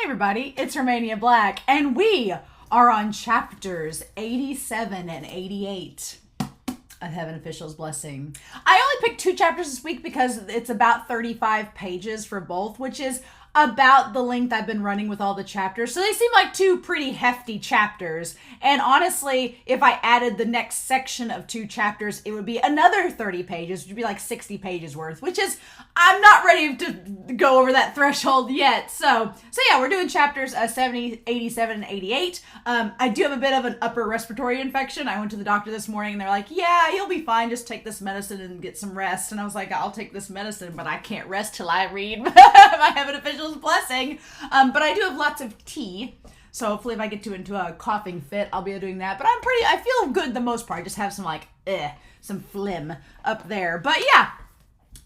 everybody, it's Romania Black, and we are on chapters 87 and 88 of Heaven Official's Blessing. I only picked 2 chapters this week because it's about 35 pages for both, which is about the length I've been running with all the chapters. So they seem like 2 pretty hefty chapters. And honestly, if I added the next section of 2 chapters, it would be another 30 pages, which would be like 60 pages worth, which is, I'm not ready to go over that threshold yet. So yeah, we're doing chapters 70, 87, and 88. I do have a bit of an upper respiratory infection. I went to the doctor this morning and they're like, yeah, you'll be fine. Just take this medicine and get some rest. And I was like, I'll take this medicine, but I can't rest till I read my Heaven Official's Blessing. But I do have lots of tea. So hopefully if I get into a coughing fit, I'll be doing that. But I feel good the most part. I just have some some phlegm up there. But yeah,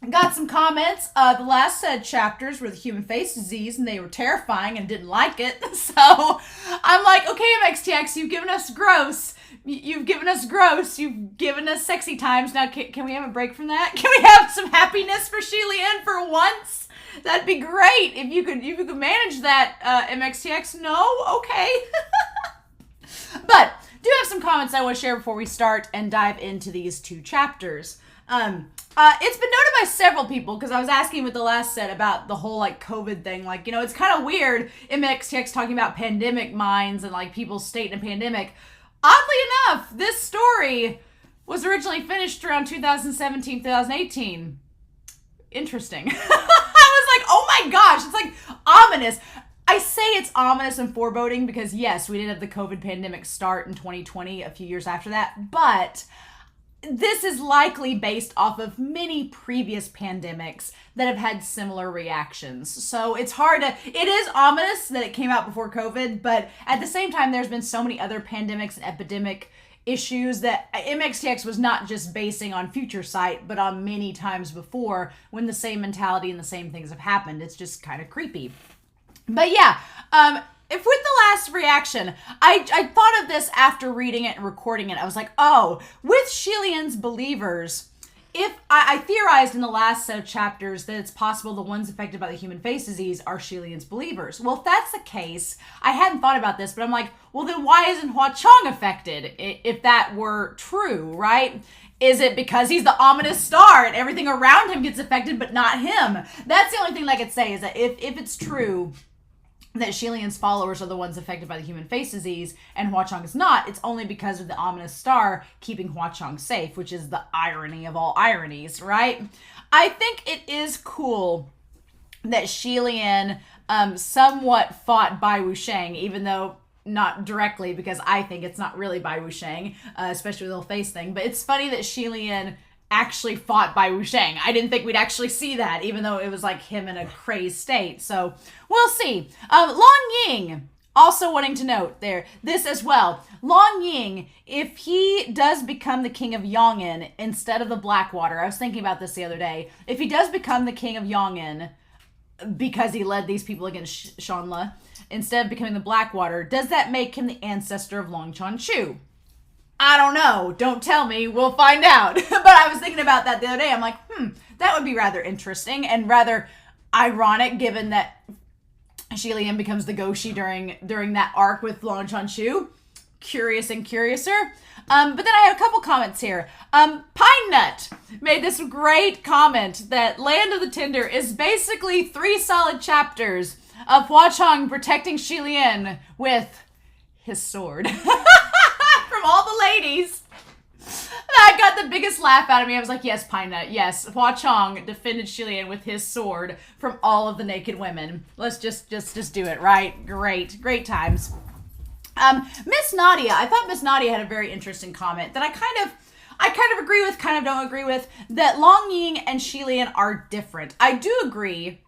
I got some comments. The last chapters were the human face disease, and they were terrifying and didn't like it. So I'm like, okay, MXTX, you've given us gross. You've given us gross. You've given us sexy times. Now, can we have a break from that? Can we have some happiness for Xie Lian for once? That'd be great if you could manage that, MXTX. No? Okay. But do have some comments I want to share before we start and dive into these 2 chapters. It's been noted by several people because I was asking with the last set about the whole COVID thing. It's kind of weird MXTX talking about pandemic minds and people's state in a pandemic. Oddly enough, this story was originally finished around 2017, 2018. Interesting. Oh my gosh, it's ominous. I say it's ominous and foreboding because yes, we did have the COVID pandemic start in 2020, a few years after that, but this is likely based off of many previous pandemics that have had similar reactions. So it is ominous that it came out before COVID, but at the same time, there's been so many other pandemics and epidemic issues that MXTX was not just basing on future sight, but on many times before when the same mentality and the same things have happened. It's just kind of creepy. But yeah, if with the last reaction, I thought of this after reading it and recording it. I was like, oh, with Xie Lian's believers, if I theorized in the last set of chapters that it's possible the ones affected by the human face disease are Xie Lian's believers. Well, if that's the case, I hadn't thought about this, but I'm like, well, then why isn't Hua Chong affected if that were true, right? Is it because he's the ominous star and everything around him gets affected, but not him? That's the only thing I could say is that if it's true that Xie Lian's followers are the ones affected by the human face disease and Hua Chong is not, it's only because of the ominous star keeping Hua Chong safe, which is the irony of all ironies, right? I think it is cool that Xie Lian somewhat fought Bai Wusheng, even though not directly, because I think it's not really Bai Wusheng, especially with the little face thing, but it's funny that Xie Lian actually fought Bai Wusheng. I didn't think we'd actually see that, even though it was him in a crazed state. So we'll see. Long Ying, also wanting to note this as well. Long Ying, if he does become the king of Yong'an instead of the Blackwater, I was thinking about this the other day. If he does become the king of Yong'an because he led these people against Shanla, instead of becoming the Blackwater, does that make him the ancestor of Long Chuanchu? I don't know. Don't tell me. We'll find out. But I was thinking about that the other day. I'm like, that would be rather interesting and rather ironic given that Xie Lian becomes the Goshi during that arc with Long Chuanchu. Curious and curiouser. But then I have a couple comments here. Pine Nut made this great comment that Land of the Tinder is basically 3 solid chapters of Hua Chong protecting Xie Lian with his sword. From all the ladies. That got the biggest laugh out of me. I was like, yes, Pine Nut, yes. Hua Chong defended Xie Lian with his sword from all of the naked women. Let's just do it, right? Great times. Miss Nadia, I thought Miss Nadia had a very interesting comment that I kind of agree with, kind of don't agree with, that Long Ying and Xie Lian are different. I do agree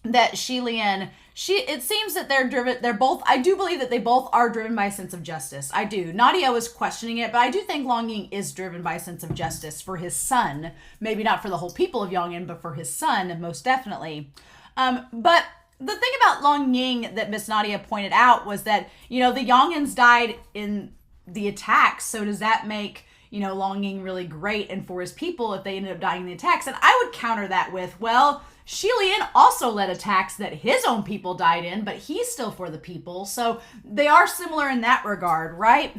that Xie Lian, it seems that I do believe that they both are driven by a sense of justice. I do. Nadia was questioning it, but I do think Long Ying is driven by a sense of justice for his son. Maybe not for the whole people of Yong'an, but for his son, most definitely. But the thing about Long Ying that Miss Nadia pointed out was that, the Yong'ans died in the attacks, so does that make, Long Ying really great and for his people if they ended up dying in the attacks? And I would counter that with, well, Xie Lian also led attacks that his own people died in, but he's still for the people. So they are similar in that regard, right?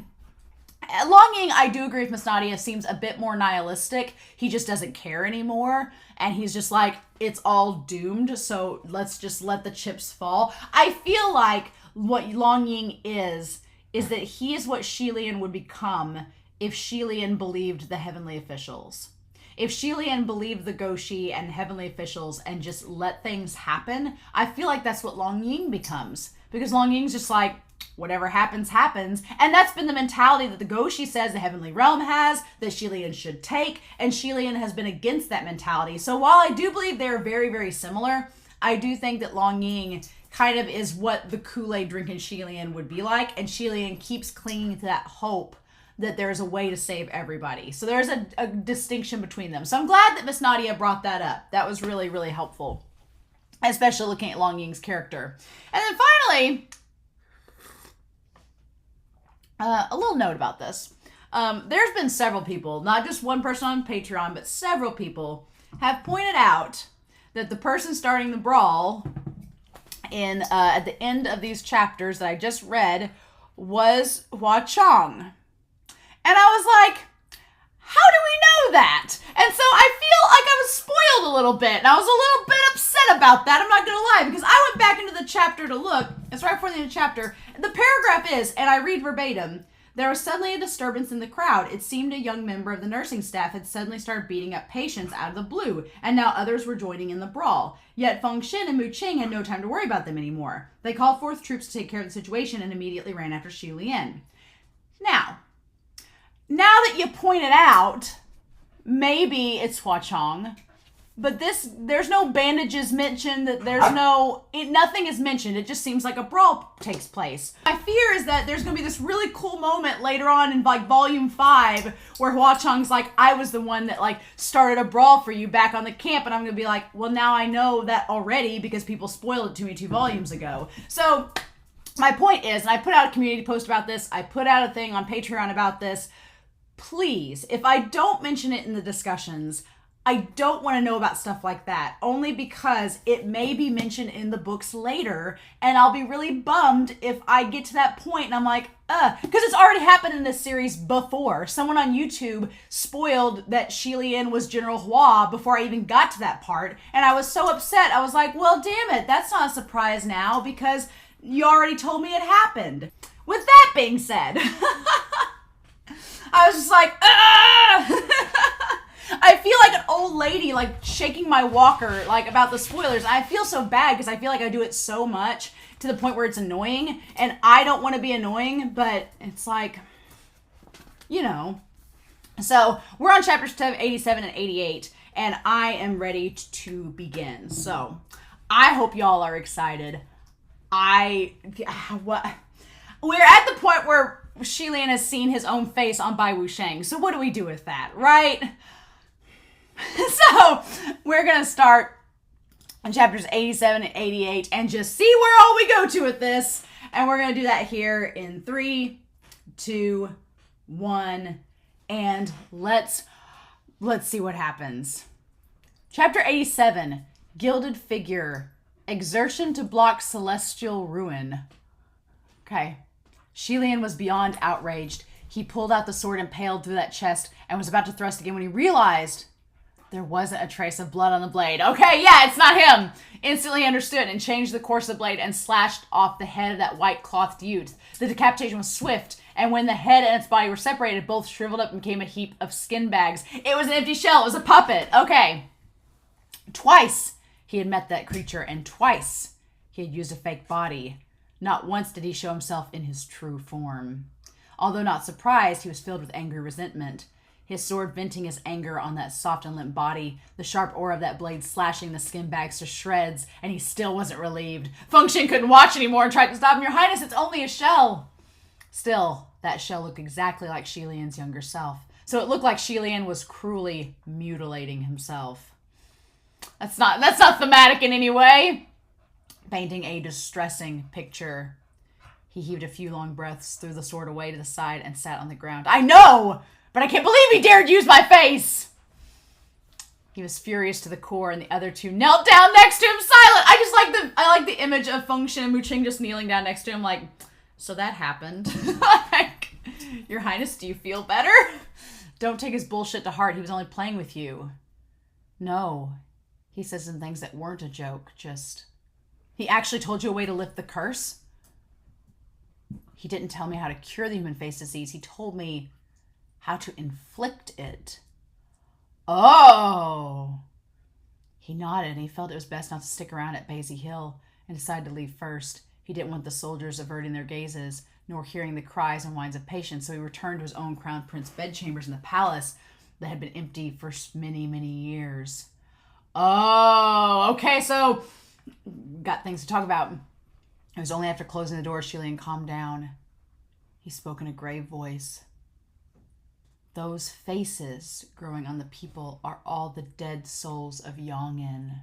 Longing, I do agree with Miss Nadia, seems a bit more nihilistic. He just doesn't care anymore. And he's just like, it's all doomed, so let's just let the chips fall. I feel like what Longing is that he is what Xie Lian would become if Xie Lian believed the heavenly officials. If Xie Lian believed the Goshi and heavenly officials and just let things happen, I feel like that's what Longing becomes. Because Longing's just like, whatever happens, happens. And that's been the mentality that the Goshi says the heavenly realm has, that Xie Lian should take, and Xie Lian has been against that mentality. So while I do believe they're very, very similar, I do think that Longing kind of is what the Kool-Aid drinking Xie Lian would be like, and Xie Lian keeps clinging to that hope that there's a way to save everybody. So there's a distinction between them. So I'm glad that Miss Nadia brought that up. That was really, really helpful, especially looking at Longing's character. And then finally, a little note about this. There's been several people, not just one person on Patreon, but several people have pointed out that the person starting the brawl in at the end of these chapters that I just read was Hua Chong. And I was like, how do we know that? And so I feel like I was spoiled a little bit. And I was a little bit upset about that. I'm not going to lie. Because I went back into the chapter to look. It's right before the end of the chapter. The paragraph is, and I read verbatim, there was suddenly a disturbance in the crowd. It seemed a young member of the nursing staff had suddenly started beating up patients out of the blue. And now others were joining in the brawl. Yet Feng Xin and Mu Qing had no time to worry about them anymore. They called forth troops to take care of the situation and immediately ran after Xie Lian. Now that you pointed out, maybe it's Hua Chong, but there's no bandages mentioned, that nothing is mentioned. It just seems like a brawl takes place. My fear is that there's going to be this really cool moment later on in like volume 5 where Hua Chong's like, I was the one that like started a brawl for you back on the camp, and I'm going to be like, well, now I know that already because people spoiled it to me 2 volumes ago. So my point is, and I put out a community post about this, I put out a thing on Patreon about this, please, if I don't mention it in the discussions, I don't want to know about stuff like that, only because it may be mentioned in the books later, and I'll be really bummed if I get to that point and I'm like, because it's already happened in this series before. Someone on YouTube spoiled that Xie Lian was General Hua before I even got to that part, and I was so upset. I was like, well, damn it, that's not a surprise now, because you already told me it happened. With that being said, I was just like, I feel like an old lady, like, shaking my walker, like, about the spoilers. I feel so bad because I feel like I do it so much to the point where it's annoying. And I don't want to be annoying, but it's like, you know. So, we're on chapters 87 and 88, and I am ready to begin. So, I hope y'all are excited. We're at the point where Xie Lian has seen his own face on Bai Wusheng. So what do we do with that, right? So we're going to start in chapters 87 and 88 and just see where all we go to with this. And we're going to do that here in 3, 2, 1, and let's see what happens. Chapter 87, Gilded Figure, Exertion to Block Celestial Ruin. Okay. Xie Lian was beyond outraged. He pulled out the sword impaled through that chest and was about to thrust again when he realized there wasn't a trace of blood on the blade. Okay, yeah, it's not him. Instantly understood and changed the course of the blade and slashed off the head of that white-clothed youth. The decapitation was swift, and when the head and its body were separated, both shriveled up and became a heap of skin bags. It was an empty shell. It was a puppet. Okay. Twice he had met that creature, and twice he had used a fake body. Not once did he show himself in his true form. Although not surprised, he was filled with angry resentment. His sword venting his anger on that soft and limp body, the sharp oar of that blade slashing the skin bags to shreds, and he still wasn't relieved. Feng Xin couldn't watch anymore and tried to stop him. Your Highness, it's only a shell. Still, that shell looked exactly like Xie Lian's younger self. So it looked like Xie Lian was cruelly mutilating himself. That's not thematic in any way. Painting a distressing picture. He heaved a few long breaths, threw the sword away to the side, and sat on the ground. I know, but I can't believe he dared use my face. He was furious to the core, and the other two knelt down next to him, silent. I like the image of Feng Xin and Mu Qing just kneeling down next to him, like, so that happened. Like, Your Highness, do you feel better? Don't take his bullshit to heart. He was only playing with you. No, he said some things that weren't a joke. He actually told you a way to lift the curse. He didn't tell me how to cure the human face disease. He told me how to inflict it. Oh! He nodded, and he felt it was best not to stick around at Basie Hill, and decided to leave first. He didn't want the soldiers averting their gazes, nor hearing the cries and whines of patients, so he returned to his own crown prince bedchambers in the palace that had been empty for many, many years. Oh, okay, so got things to talk about. It was only after closing the door Xie Lian calmed down. He spoke in a grave voice. Those faces growing on the people are all the dead souls of Yongin.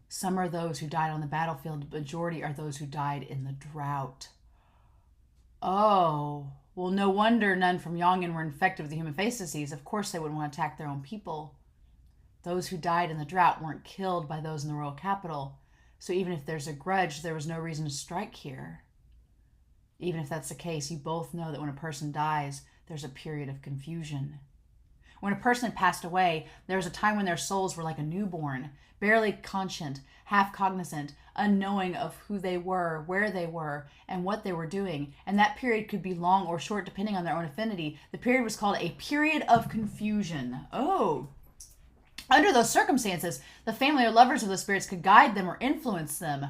Some are those who died on the battlefield, the majority are those who died in the drought. Oh, well, no wonder none from Yongin were infected with the human face disease. Of course they wouldn't want to attack their own people. Those who died in the drought weren't killed by those in the royal capital, so even if there's a grudge, there was no reason to strike here. Even if that's the case, you both know that when a person dies, there's a period of confusion. When a person had passed away, there was a time when their souls were like a newborn, barely conscient, half cognizant, unknowing of who they were, where they were, and what they were doing. And that period could be long or short depending on their own affinity. The period was called a period of confusion. Oh. Under those circumstances, the family or lovers of the spirits could guide them or influence them.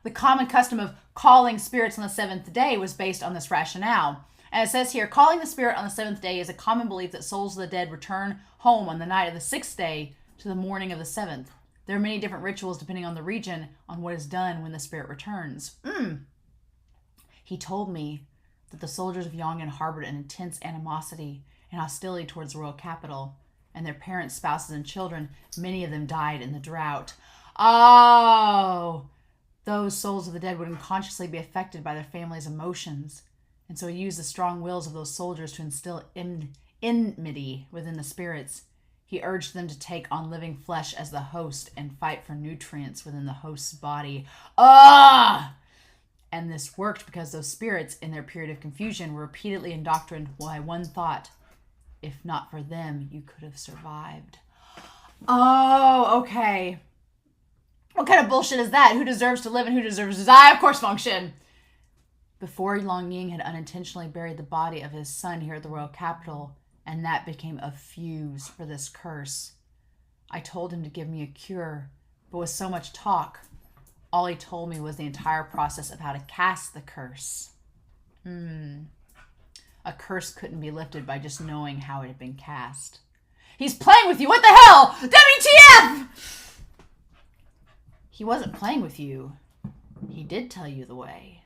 The common custom of calling spirits on the seventh day was based on this rationale. And it says here, calling the spirit on the seventh day is a common belief that souls of the dead return home on the night of the sixth day to the morning of the seventh. There are many different rituals depending on the region on what is done when the spirit returns. He told me that the soldiers of Yongin harbored an intense animosity and hostility towards the royal capital, and their parents, spouses, and children, many of them died in the drought. Oh! Those souls of the dead would unconsciously be affected by their family's emotions. And so he used the strong wills of those soldiers to instill enmity within the spirits. He urged them to take on living flesh as the host and fight for nutrients within the host's body. Ah! And this worked because those spirits, in their period of confusion, were repeatedly indoctrined by one thought. If not for them, you could have survived. Oh, okay. What kind of bullshit is that? Who deserves to live and who deserves to die? Of course, Feng Xin. Before Long Ying had unintentionally buried the body of his son here at the royal capital, and that became a fuse for this curse. I told him to give me a cure, but with so much talk, all he told me was the entire process of how to cast the curse. A curse couldn't be lifted by just knowing how it had been cast. He's playing with you! What the hell? WTF! He wasn't playing with you. He did tell you the way.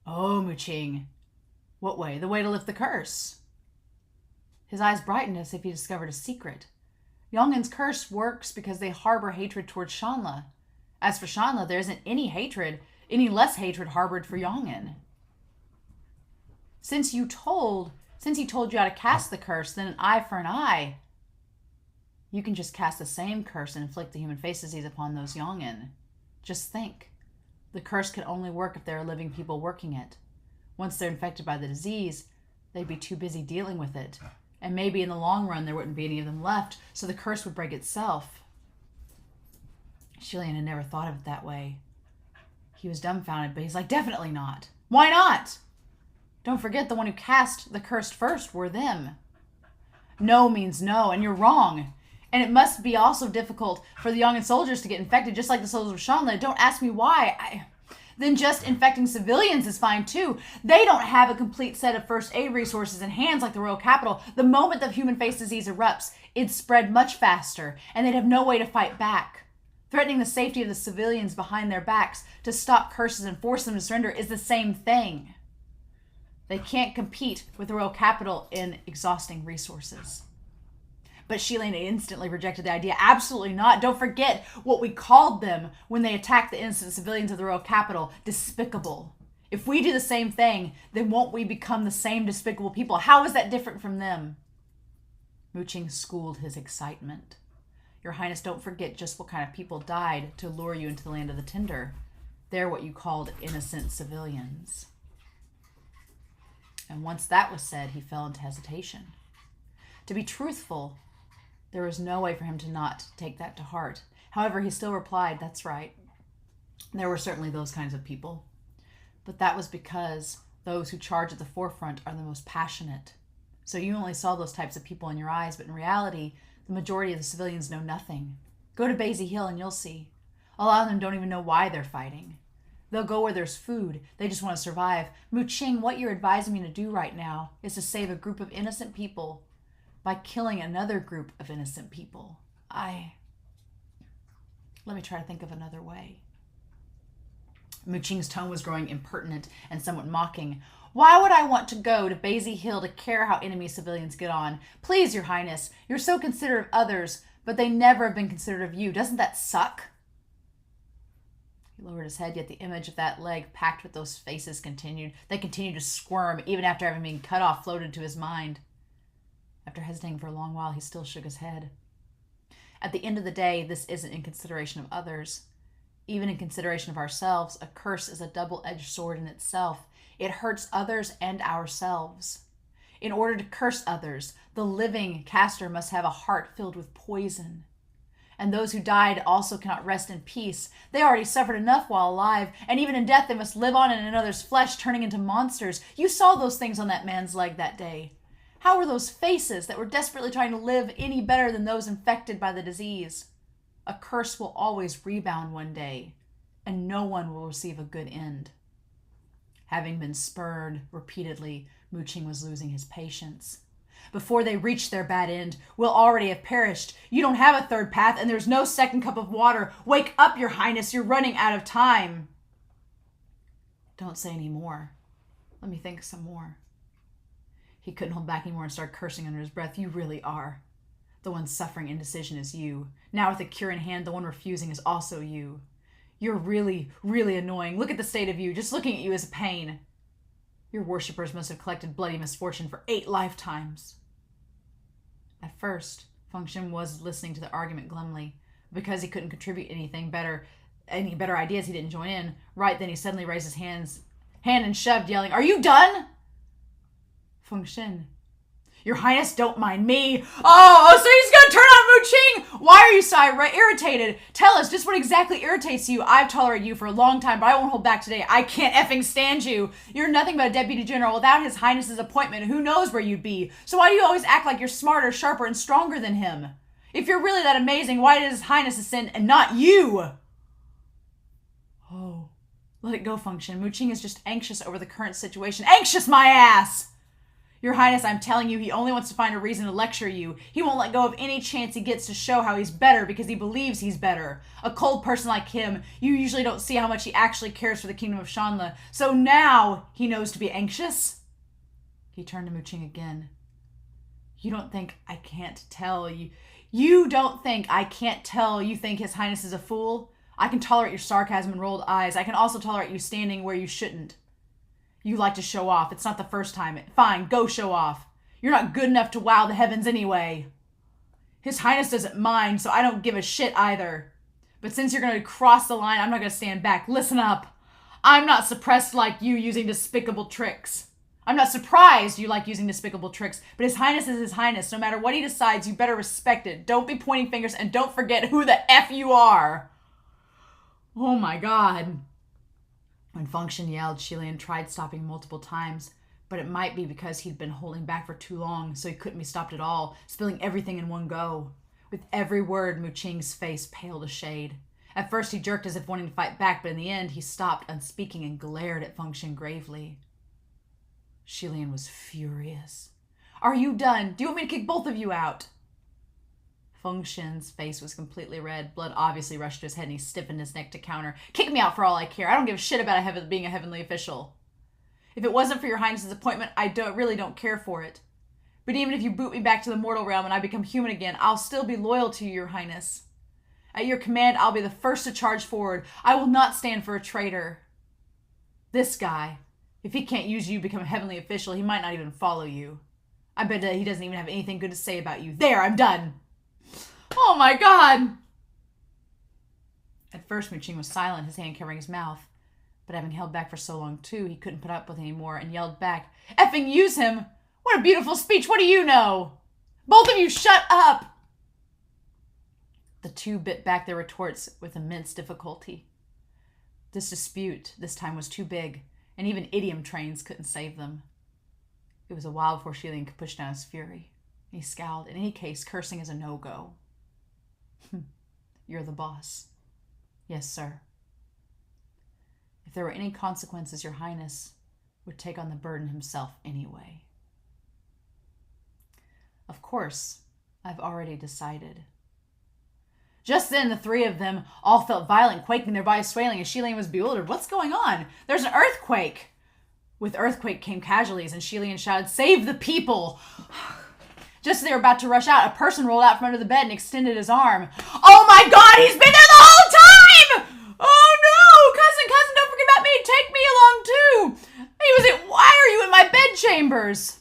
Oh, Mu Qing. What way? The way to lift the curse. His eyes brightened as if he discovered a secret. Yongin's curse works because they harbor hatred towards Shanla. As for Shanla, there isn't any less hatred harbored for Yongin. Since he told you how to cast the curse, then an eye for an eye. You can just cast the same curse and inflict the human face disease upon those Yongin. Just think. The curse can only work if there are living people working it. Once they're infected by the disease, they'd be too busy dealing with it. And maybe in the long run, there wouldn't be any of them left, so the curse would break itself. Xie Lian had never thought of it that way. He was dumbfounded, but he's like, definitely not. Why not? Don't forget the one who cast the curse first were them. No means no, and you're wrong. And it must be also difficult for the Yongin soldiers to get infected, just like the soldiers of Shanla. Don't ask me why. Then just infecting civilians is fine too. They don't have a complete set of first aid resources in hands like the royal capital. The moment the human face disease erupts, it'd spread much faster, and they'd have no way to fight back. Threatening the safety of the civilians behind their backs to stop curses and force them to surrender is the same thing. They can't compete with the royal capital in exhausting resources. But Xie Lian instantly rejected the idea. Absolutely not. Don't forget what we called them when they attacked the innocent civilians of the royal capital. Despicable. If we do the same thing, then won't we become the same despicable people? How is that different from them? Mu Qing schooled his excitement. Your Highness, don't forget just what kind of people died to lure you into the land of the Tinder. They're what you called innocent civilians. And once that was said, he fell into hesitation. To be truthful, there was no way for him to not take that to heart. However, he still replied, that's right. There were certainly those kinds of people. But that was because those who charge at the forefront are the most passionate. So you only saw those types of people in your eyes, but in reality, the majority of the civilians know nothing. Go to Basie Hill and you'll see. A lot of them don't even know why they're fighting. They'll go where there's food. They just want to survive. Muqing, what you're advising me to do right now is to save a group of innocent people by killing another group of innocent people. Let me try to think of another way. Muqing's tone was growing impertinent and somewhat mocking. Why would I want to go to Basie Hill to care how enemy civilians get on? Please, Your Highness, you're so considerate of others, but they never have been considerate of you. Doesn't that suck? He lowered his head, yet the image of that leg packed with those faces continued. They continued to squirm, even after having been cut off, floated to his mind. After hesitating for a long while, he still shook his head. At the end of the day, this isn't in consideration of others. Even in consideration of ourselves, a curse is a double-edged sword in itself. It hurts others and ourselves. In order to curse others, the living caster must have a heart filled with poison. And those who died also cannot rest in peace. They already suffered enough while alive, and even in death they must live on in another's flesh, turning into monsters. You saw those things on that man's leg that day. How were those faces that were desperately trying to live any better than those infected by the disease? A curse will always rebound one day, and no one will receive a good end. Having been spurred repeatedly, Muqing was losing his patience. Before they reach their bad end, we'll already have perished. You don't have a third path, and there's no second cup of water. Wake up, Your Highness, you're running out of time. Don't say any more. Let me think some more. He couldn't hold back anymore and started cursing under his breath. You really are. The one suffering indecision is you. Now with the cure in hand, the one refusing is also you. You're really, really annoying. Look at the state of you. Just looking at you is a pain. Your worshippers must have collected bloody misfortune for 8 lifetimes. At first, Feng Shen was listening to the argument glumly. Because he couldn't contribute any better ideas, he didn't join in. Right then he suddenly raised his hand and shoved, yelling, Are you done? Feng Shen. Your Highness, don't mind me. Oh, so he's going to turn on Muqing. Why are you so irritated? Tell us just what exactly irritates you. I've tolerated you for a long time, but I won't hold back today. I can't effing stand you. You're nothing but a deputy general. Without His Highness's appointment, who knows where you'd be? So why do you always act like you're smarter, sharper, and stronger than him? If you're really that amazing, why did His Highness ascend and not you? Oh, let it go, Feng Shen. Muqing is just anxious over the current situation. Anxious, my ass! Your Highness, I'm telling you, he only wants to find a reason to lecture you. He won't let go of any chance he gets to show how he's better because he believes he's better. A cold person like him, you usually don't see how much he actually cares for the kingdom of Shanla. So now he knows to be anxious? He turned to Muqing again. You don't think I can't tell you? You don't think I can't tell you think His Highness is a fool? I can tolerate your sarcasm and rolled eyes. I can also tolerate you standing where you shouldn't. You like to show off. It's not the first time. Fine, go show off. You're not good enough to wow the heavens anyway. His Highness doesn't mind, so I don't give a shit either. But since you're going to cross the line, I'm not going to stand back. Listen up. I'm not suppressed like you using despicable tricks. I'm not surprised you like using despicable tricks, but His Highness is His Highness. No matter what he decides, you better respect it. Don't be pointing fingers, and don't forget who the F you are. Oh my God. When Feng Shen yelled, Xie Lian tried stopping multiple times, but it might be because he'd been holding back for too long, so he couldn't be stopped at all, spilling everything in one go. With every word, Muqing's face paled a shade. At first he jerked as if wanting to fight back, but in the end he stopped unspeaking and glared at Feng Shen gravely. Xie Lian was furious. Are you done? Do you want me to kick both of you out? Feng Shen's face was completely red. Blood obviously rushed to his head and he stiffened his neck to counter. Kick me out for all I care. I don't give a shit about being a heavenly official. If it wasn't for Your Highness's appointment, I really don't care for it. But even if you boot me back to the mortal realm and I become human again, I'll still be loyal to you, Your Highness. At your command, I'll be the first to charge forward. I will not stand for a traitor. This guy, if he can't use you to become a heavenly official, he might not even follow you. I bet he doesn't even have anything good to say about you. There, I'm done. Oh my god! At first, Muqing was silent, his hand covering his mouth. But having held back for so long, too, he couldn't put up with any more and yelled back, "Effing use him! What a beautiful speech! What do you know? Both of you shut up!" The two bit back their retorts with immense difficulty. This dispute, this time, was too big, and even idiom trains couldn't save them. It was a while before Xie Lian could push down his fury. He scowled. In any case, cursing is a no-go. "You're the boss." "Yes, sir." "If there were any consequences, your highness would take on the burden himself anyway." "Of course, I've already decided." Just then, the three of them all felt violent quaking, their bodies swaying as Xie Lian was bewildered. "What's going on? There's an earthquake!" With earthquake came casualties, and Xie Lian shouted, "Save the people!" Just as they were about to rush out, a person rolled out from under the bed and extended his arm. "Oh my god, he's been there the whole time! Oh no! Cousin, don't forget about me! Take me along too! Why are you in my bed chambers?"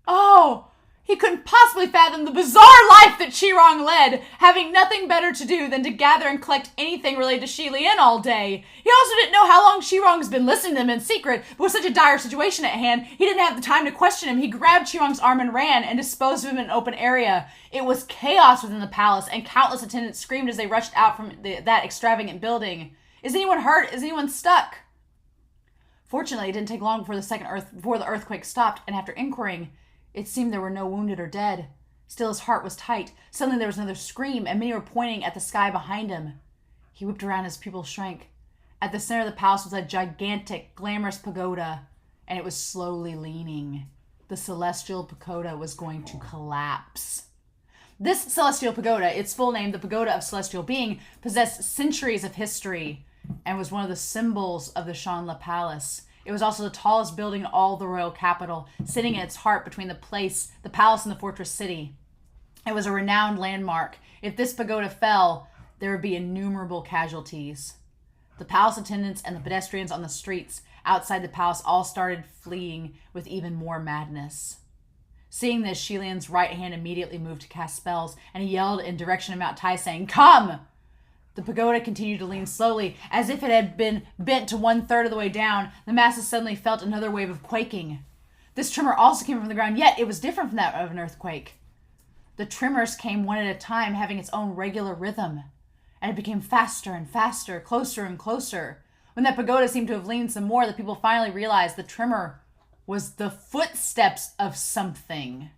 Oh, he couldn't possibly fathom the bizarre life that Qirong led, having nothing better to do than to gather and collect anything related to Xie Lian all day. He also didn't know how long Qirong's been listening to them in secret, but with such a dire situation at hand, he didn't have the time to question him. He grabbed Qirong's arm and ran and disposed of him in an open area. It was chaos within the palace, and countless attendants screamed as they rushed out from that extravagant building. "Is anyone hurt? Is anyone stuck?" Fortunately, it didn't take long before the earthquake stopped, and after inquiring, it seemed there were no wounded or dead. Still, his heart was tight. Suddenly there was another scream, and many were pointing at the sky behind him. He whipped around, his pupils shrank. At the center of the palace was a gigantic, glamorous pagoda, and it was slowly leaning. The celestial pagoda was going to collapse. This celestial pagoda, its full name, the Pagoda of Celestial Being, possessed centuries of history and was one of the symbols of the Shanla Palace. It was also the tallest building in all the royal capital, sitting in its heart between the palace and the fortress city. It was a renowned landmark. If this pagoda fell, there would be innumerable casualties. The palace attendants and the pedestrians on the streets outside the palace all started fleeing with even more madness. Seeing this, Xie Lian's right hand immediately moved to cast spells, and he yelled in direction of Mount Tai, saying, "Come!" The pagoda continued to lean slowly, as if it had been bent to 1/3 of the way down. The masses suddenly felt another wave of quaking. This tremor also came from the ground, yet it was different from that of an earthquake. The tremors came one at a time, having its own regular rhythm, and it became faster and faster, closer and closer. When that pagoda seemed to have leaned some more, the people finally realized the tremor was the footsteps of something.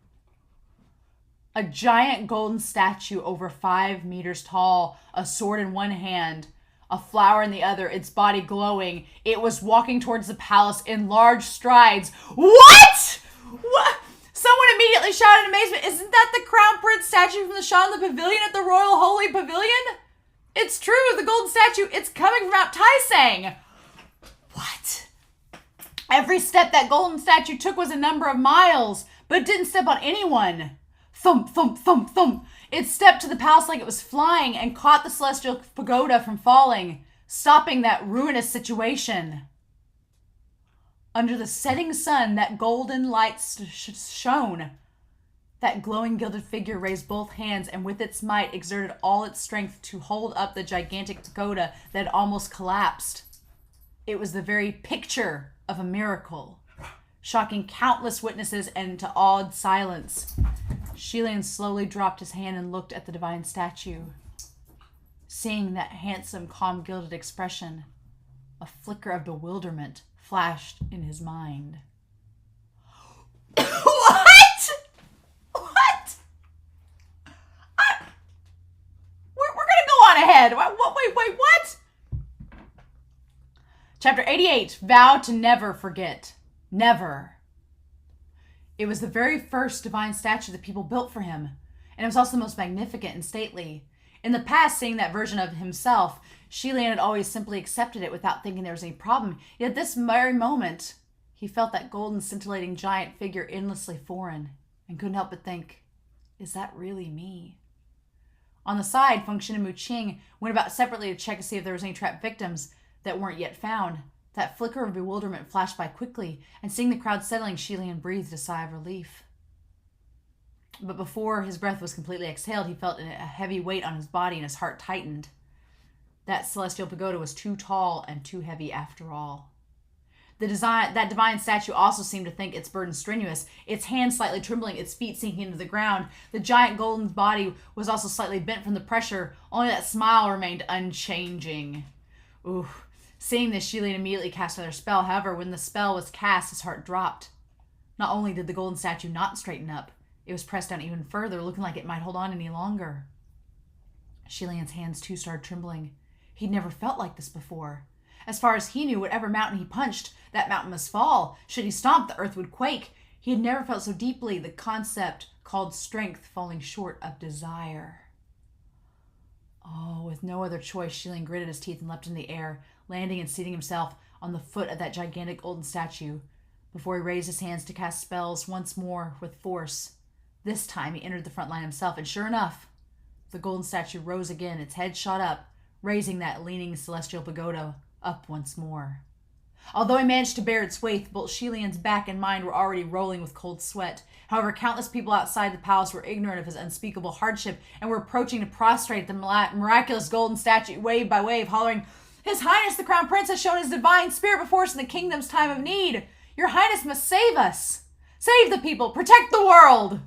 A giant golden statue over 5 meters tall, a sword in one hand, a flower in the other, its body glowing. It was walking towards the palace in large strides. "What? What?" Someone immediately shouted in amazement. "Isn't that the Crown Prince statue from the Shanla Pavilion at the Royal Holy Pavilion?" "It's true, the golden statue. It's coming from Mount Tai." What? Every step that golden statue took was a number of miles, but it didn't step on anyone. Thump, thump, thump, thump. It stepped to the palace like it was flying and caught the celestial pagoda from falling, stopping that ruinous situation. Under the setting sun, that golden light shone. That glowing gilded figure raised both hands and with its might exerted all its strength to hold up the gigantic pagoda that had almost collapsed. It was the very picture of a miracle, shocking countless witnesses into awed silence. Xie Lian slowly dropped his hand and looked at the divine statue. Seeing that handsome, calm, gilded expression, a flicker of bewilderment flashed in his mind. What? What? We're gonna go on ahead. Wait, what? Chapter 88, Vow to Never Forget. Never. It was the very first divine statue that people built for him, and it was also the most magnificent and stately. In the past, seeing that version of himself, Xie Lian had always simply accepted it without thinking there was any problem. Yet at this very moment, he felt that golden, scintillating giant figure endlessly foreign, and couldn't help but think, is that really me? On the side, Feng Xin and Muqing went about separately to check to see if there was any trapped victims that weren't yet found. That flicker of bewilderment flashed by quickly, and seeing the crowd settling, Xie Lian breathed a sigh of relief. But before his breath was completely exhaled, he felt a heavy weight on his body and his heart tightened. That celestial pagoda was too tall and too heavy after all. That divine statue also seemed to think its burden strenuous, its hands slightly trembling, its feet sinking into the ground. The giant golden body was also slightly bent from the pressure, only that smile remained unchanging. Ooh. Seeing this, Xie Lian immediately cast another spell. However, when the spell was cast, his heart dropped. Not only did the golden statue not straighten up, it was pressed down even further, looking like it might hold on any longer. Xie Lian's hands too started trembling. He'd never felt like this before. As far as he knew, whatever mountain he punched, that mountain must fall. Should he stomp, the earth would quake. He had never felt so deeply the concept called strength falling short of desire. Oh, with no other choice, Xie Lian gritted his teeth and leapt in the air, landing and seating himself on the foot of that gigantic golden statue, before he raised his hands to cast spells once more with force. This time he entered the front line himself, and sure enough, the golden statue rose again, its head shot up, raising that leaning celestial pagoda up once more. Although he managed to bear its weight, both Xie Lian's back and mind were already rolling with cold sweat. However, countless people outside the palace were ignorant of his unspeakable hardship and were approaching to prostrate the miraculous golden statue wave by wave, hollering, "His Highness the Crown Prince has shown his divine spirit before us in the kingdom's time of need. Your Highness must save us. Save the people. Protect the world."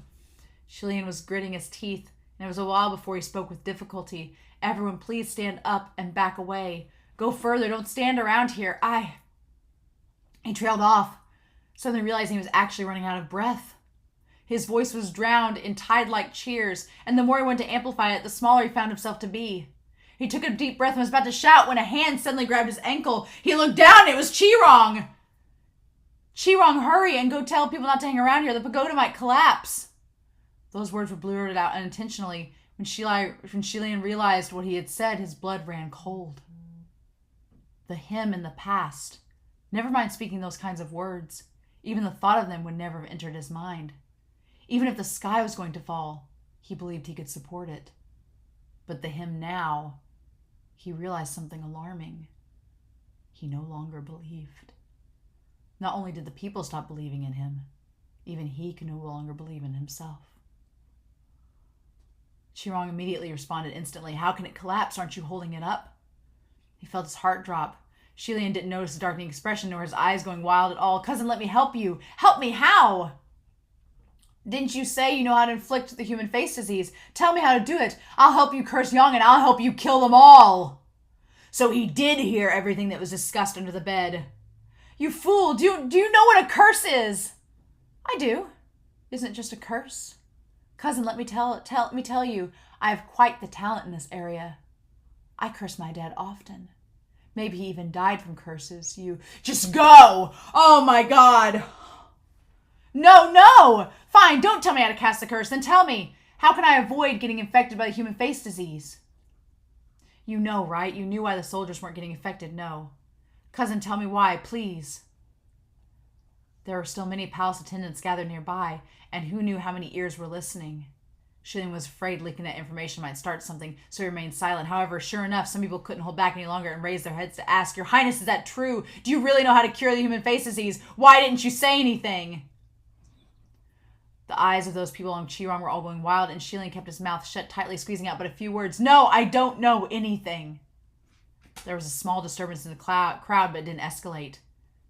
Xie Lian was gritting his teeth, and it was a while before he spoke with difficulty. "Everyone, please stand up and back away. Go further. Don't stand around here. He trailed off, suddenly realizing he was actually running out of breath. His voice was drowned in tide-like cheers, and the more he wanted to amplify it, the smaller he found himself to be. He took a deep breath and was about to shout when a hand suddenly grabbed his ankle. He looked down, and it was Qirong. "Qirong, hurry and go tell people not to hang around here. The pagoda might collapse." Those words were blurted out unintentionally. When Xie Lian realized what he had said, his blood ran cold. The him in the past. Never mind speaking those kinds of words. Even the thought of them would never have entered his mind. Even if the sky was going to fall, he believed he could support it. But the him now, he realized something alarming. He no longer believed. Not only did the people stop believing in him, even he could no longer believe in himself. Qirong immediately responded instantly. "How can it collapse? Aren't you holding it up?" He felt his heart drop. Xie Lian didn't notice the darkening expression nor his eyes going wild at all. "Cousin, let me help you." "Help me? How?" "Didn't you say you know how to inflict the human face disease? Tell me how to do it. I'll help you curse Yang and I'll help you kill them all." So he did hear everything that was discussed under the bed. "You fool! Do you know what a curse is?" "I do. Isn't it just a curse?" "Cousin, let me tell you, I have quite the talent in this area. I curse my dad often. Maybe he even died from curses. You..." "Just go! Oh my God!" No! Fine, don't tell me how to cast the curse. Then tell me, how can I avoid getting infected by the human face disease?" "You know, right? You knew why the soldiers weren't getting infected, no. Cousin, tell me why, please." There were still many palace attendants gathered nearby, and who knew how many ears were listening. Xie Lian was afraid leaking that information might start something, so he remained silent. However, sure enough, some people couldn't hold back any longer and raised their heads to ask, "Your Highness, is that true? Do you really know how to cure the human face disease? Why didn't you say anything?" The eyes of those people on Qirong were all going wild, and Xie Lian kept his mouth shut tightly, squeezing out but a few words. "No, I don't know anything." There was a small disturbance in the crowd, but it didn't escalate.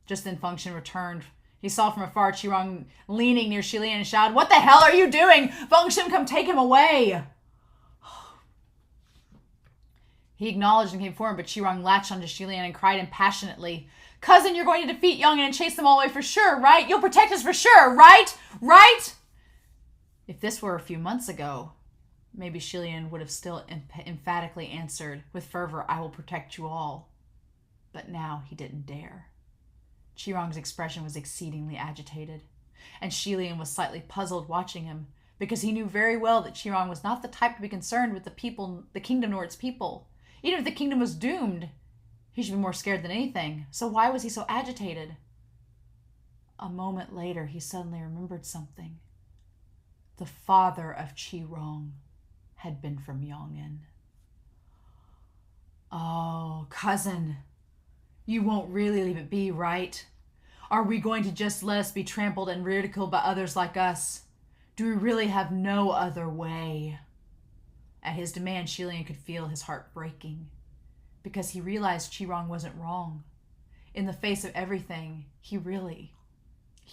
Just then Fengxian returned. He saw from afar Qirong leaning near Xie Lian and shouted, "What the hell are you doing? Fengxian, come take him away!" He acknowledged and came forward, but Qirong latched onto Xie Lian and cried impassionately, "Cousin, you're going to defeat Yang and chase them all away for sure, right? You'll protect us for sure, right? Right?" If this were a few months ago, maybe Xie Lian would have still emphatically answered with fervor, "I will protect you all." But now he didn't dare. Qirong's expression was exceedingly agitated, and Xie Lian was slightly puzzled watching him, because he knew very well that Qirong was not the type to be concerned with the kingdom nor its people. Even if the kingdom was doomed, he should be more scared than anything. So why was he so agitated? A moment later, he suddenly remembered something. The father of Qirong had been from Yong'an. "Oh, cousin, you won't really leave it be, right? Are we going to just let us be trampled and ridiculed by others like us? Do we really have no other way? At his demand, Xie Lian could feel his heart breaking, because he realized Qirong wasn't wrong. In the face of everything, he really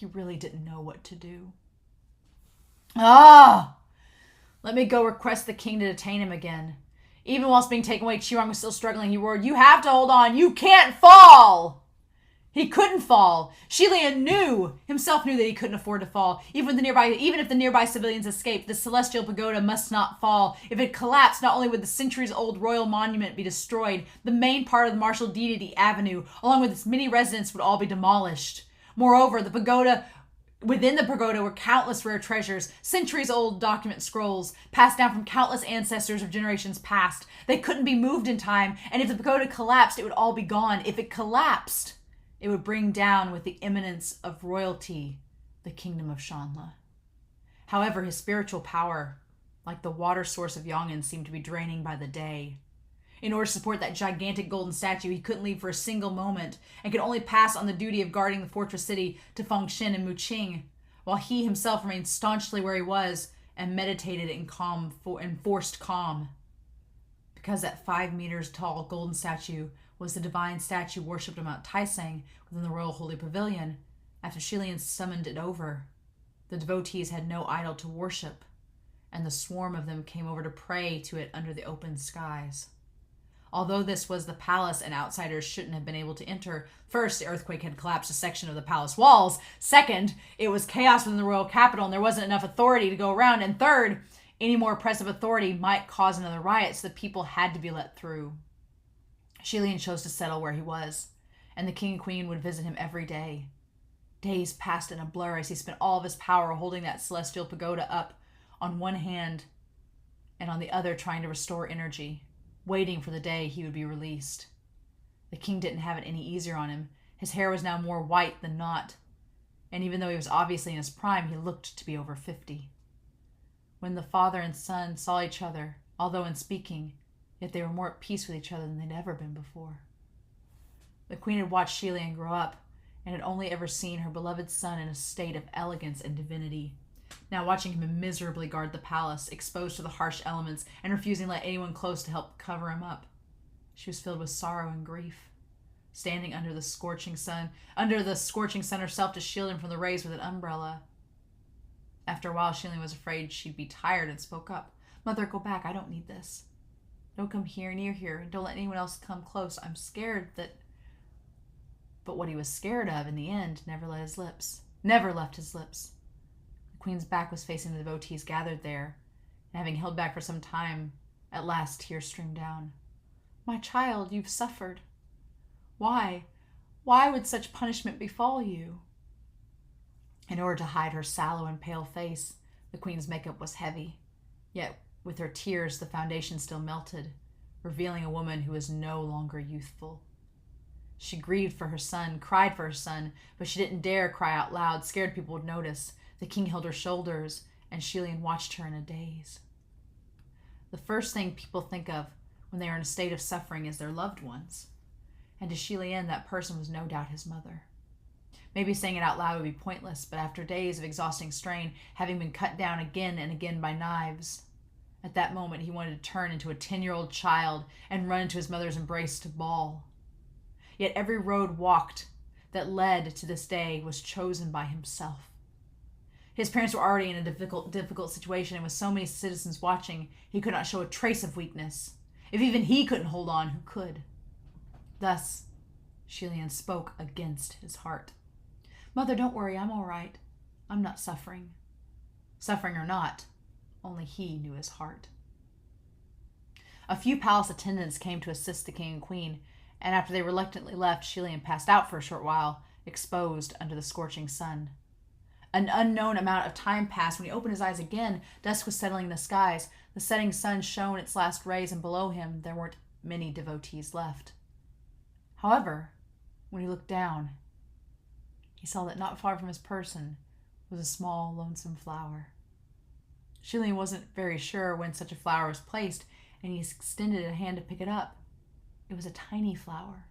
didn't know what to do. Let me go request the king to detain him again. Even whilst being taken away, Qirong was still struggling. He roared, "You have to hold on. You can't fall!" He couldn't fall. Xie Lian himself knew that he couldn't afford to fall. Even if the nearby civilians escaped, the celestial pagoda must not fall. If it collapsed, not only would the centuries-old royal monument be destroyed, the main part of the martial deity avenue, along with its many residents, would all be demolished. Moreover, within the pagoda were countless rare treasures, centuries-old document scrolls, passed down from countless ancestors of generations past. They couldn't be moved in time, and if the pagoda collapsed, it would all be gone. If it collapsed, it would bring down with the imminence of royalty the kingdom of Shanla. However, his spiritual power, like the water source of Yong'an, seemed to be draining by the day. In order to support that gigantic golden statue, he couldn't leave for a single moment and could only pass on the duty of guarding the fortress city to Fengshen and Muqing, while he himself remained staunchly where he was and meditated in forced calm. Because that 5 meters tall golden statue was the divine statue worshipped on Mount Taisang within the Royal Holy Pavilion, after Xie Lian summoned it over, the devotees had no idol to worship, and the swarm of them came over to pray to it under the open skies. Although this was the palace and outsiders shouldn't have been able to enter, first, the earthquake had collapsed a section of the palace walls. Second, it was chaos within the royal capital and there wasn't enough authority to go around. And third, any more oppressive authority might cause another riot, so the people had to be let through. Xie Lian chose to settle where he was, and the king and queen would visit him every day. Days passed in a blur as he spent all of his power holding that celestial pagoda up on one hand and on the other trying to restore energy, waiting for the day he would be released. The king didn't have it any easier on him. His hair was now more white than not, and even though he was obviously in his prime, he looked to be over 50. When the father and son saw each other, although in speaking, yet they were more at peace with each other than they'd ever been before. The queen had watched Xie Lian grow up and had only ever seen her beloved son in a state of elegance and divinity. Now watching him miserably guard the palace, exposed to the harsh elements and refusing to let anyone close to help cover him up, she was filled with sorrow and grief. Standing under the scorching sun herself to shield him from the rays with an umbrella. After a while, Xie Lian was afraid she'd be tired and spoke up. "Mother, go back. I don't need this. Don't come near here, and don't let anyone else come close. I'm scared that..." But what he was scared of, in the end, never left his lips. The queen's back was facing the devotees gathered there, and having held back for some time, at last tears streamed down. "My child, you've suffered. Why? Why would such punishment befall you?" In order to hide her sallow and pale face, the queen's makeup was heavy, yet with her tears the foundation still melted, revealing a woman who was no longer youthful. She grieved for her son, cried for her son, but she didn't dare cry out loud, scared people would notice. The king held her shoulders, and Xie Lian watched her in a daze. The first thing people think of when they are in a state of suffering is their loved ones, and to Xie Lian that person was no doubt his mother. Maybe saying it out loud would be pointless, but after days of exhausting strain, having been cut down again and again by knives, at that moment he wanted to turn into a 10-year-old child and run into his mother's embrace to bawl. Yet every road walked that led to this day was chosen by himself. His parents were already in a difficult situation, and with so many citizens watching, he could not show a trace of weakness. If even he couldn't hold on, who could? Thus, Xie Lian spoke against his heart. "Mother, don't worry, I'm all right. I'm not suffering." Suffering or not, only he knew his heart. A few palace attendants came to assist the king and queen, and after they reluctantly left, Xie Lian passed out for a short while, exposed under the scorching sun. An unknown amount of time passed. When he opened his eyes again, dusk was settling in the skies. The setting sun shone its last rays, and below him there weren't many devotees left. However, when he looked down, he saw that not far from his person was a small, lonesome flower. Xie Lian wasn't very sure when such a flower was placed, and he extended a hand to pick it up. It was a tiny flower,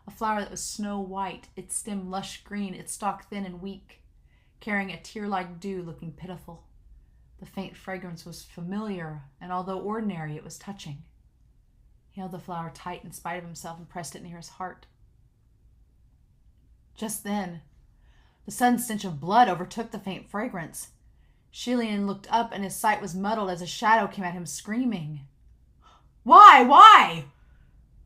a flower that was snow white, its stem lush green, its stalk thin and weak, carrying a tear-like dew looking pitiful. The faint fragrance was familiar, and although ordinary, it was touching. He held the flower tight in spite of himself and pressed it near his heart. Just then, the sudden stench of blood overtook the faint fragrance. Xie Lian looked up, and his sight was muddled as a shadow came at him, screaming. Why? Why?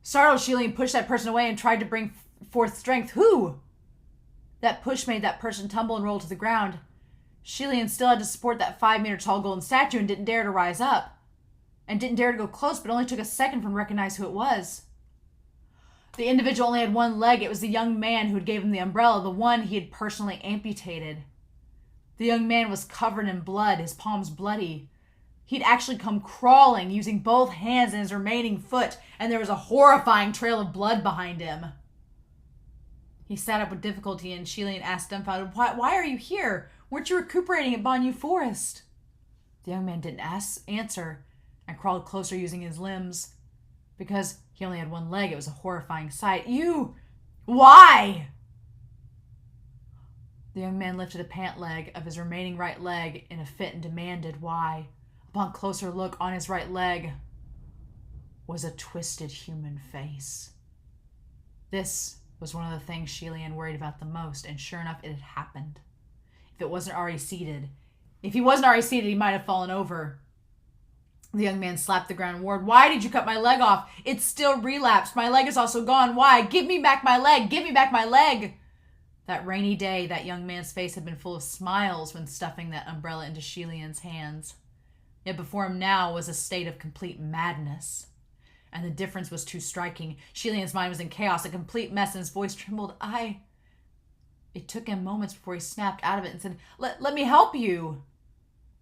Startled, Xie Lian pushed that person away and tried to bring forth strength. Who? That push made that person tumble and roll to the ground. Xie Lian still had to support that 5-meter-tall golden statue and didn't dare to rise up. And didn't dare to go close, but only took a second for him to recognize who it was. The individual only had one leg. It was the young man who had gave him the umbrella, the one he had personally amputated. The young man was covered in blood, his palms bloody. He'd actually come crawling, using both hands and his remaining foot, and there was a horrifying trail of blood behind him. He sat up with difficulty, and Xie Lian asked dumbfounded, Why are you here? Weren't you recuperating at Banyu Forest? The young man didn't answer, and crawled closer using his limbs. Because he only had one leg, it was a horrifying sight. Why? The young man lifted a pant leg of his remaining right leg in a fit and demanded why. Upon closer look, on his right leg was a twisted human face. This was one of the things Xie Lian worried about the most, and sure enough, it had happened. If he wasn't already seated, he might have fallen over. The young man slapped the ground and roared, Why did you cut my leg off? It's still relapsed. My leg is also gone. Why? Give me back my leg. Give me back my leg. That rainy day, that young man's face had been full of smiles when stuffing that umbrella into Xie Lian's hands. Yet before him now was a state of complete madness. And the difference was too striking. Xie Lian's mind was in chaos, a complete mess, and his voice trembled. It took him moments before he snapped out of it and said, Let me help you.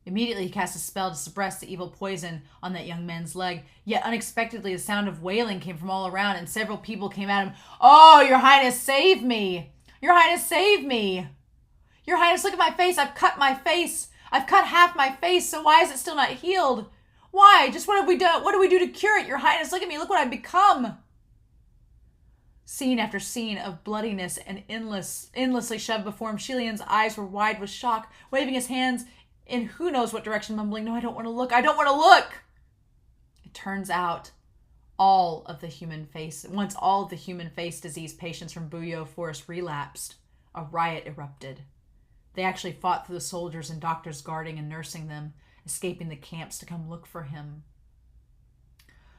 Immediately he cast a spell to suppress the evil poison on that young man's leg. Yet unexpectedly the sound of wailing came from all around, and several people came at him. Oh, Your Highness, save me! Your Highness, save me! Your Highness, look at my face. I've cut my face. I've cut half my face, so why is it still not healed? Why? Just what have we done? What do we do to cure it? Your Highness, look at me. Look what I've become. Scene after scene of bloodiness and endlessly shoved before him. Xie Lian's eyes were wide with shock, waving his hands in who knows what direction, mumbling, No, I don't want to look. I don't want to look. It turns out once all of the human face disease patients from Buyo Forest relapsed, a riot erupted. They actually fought for the soldiers and doctors guarding and nursing them, escaping the camps to come look for him.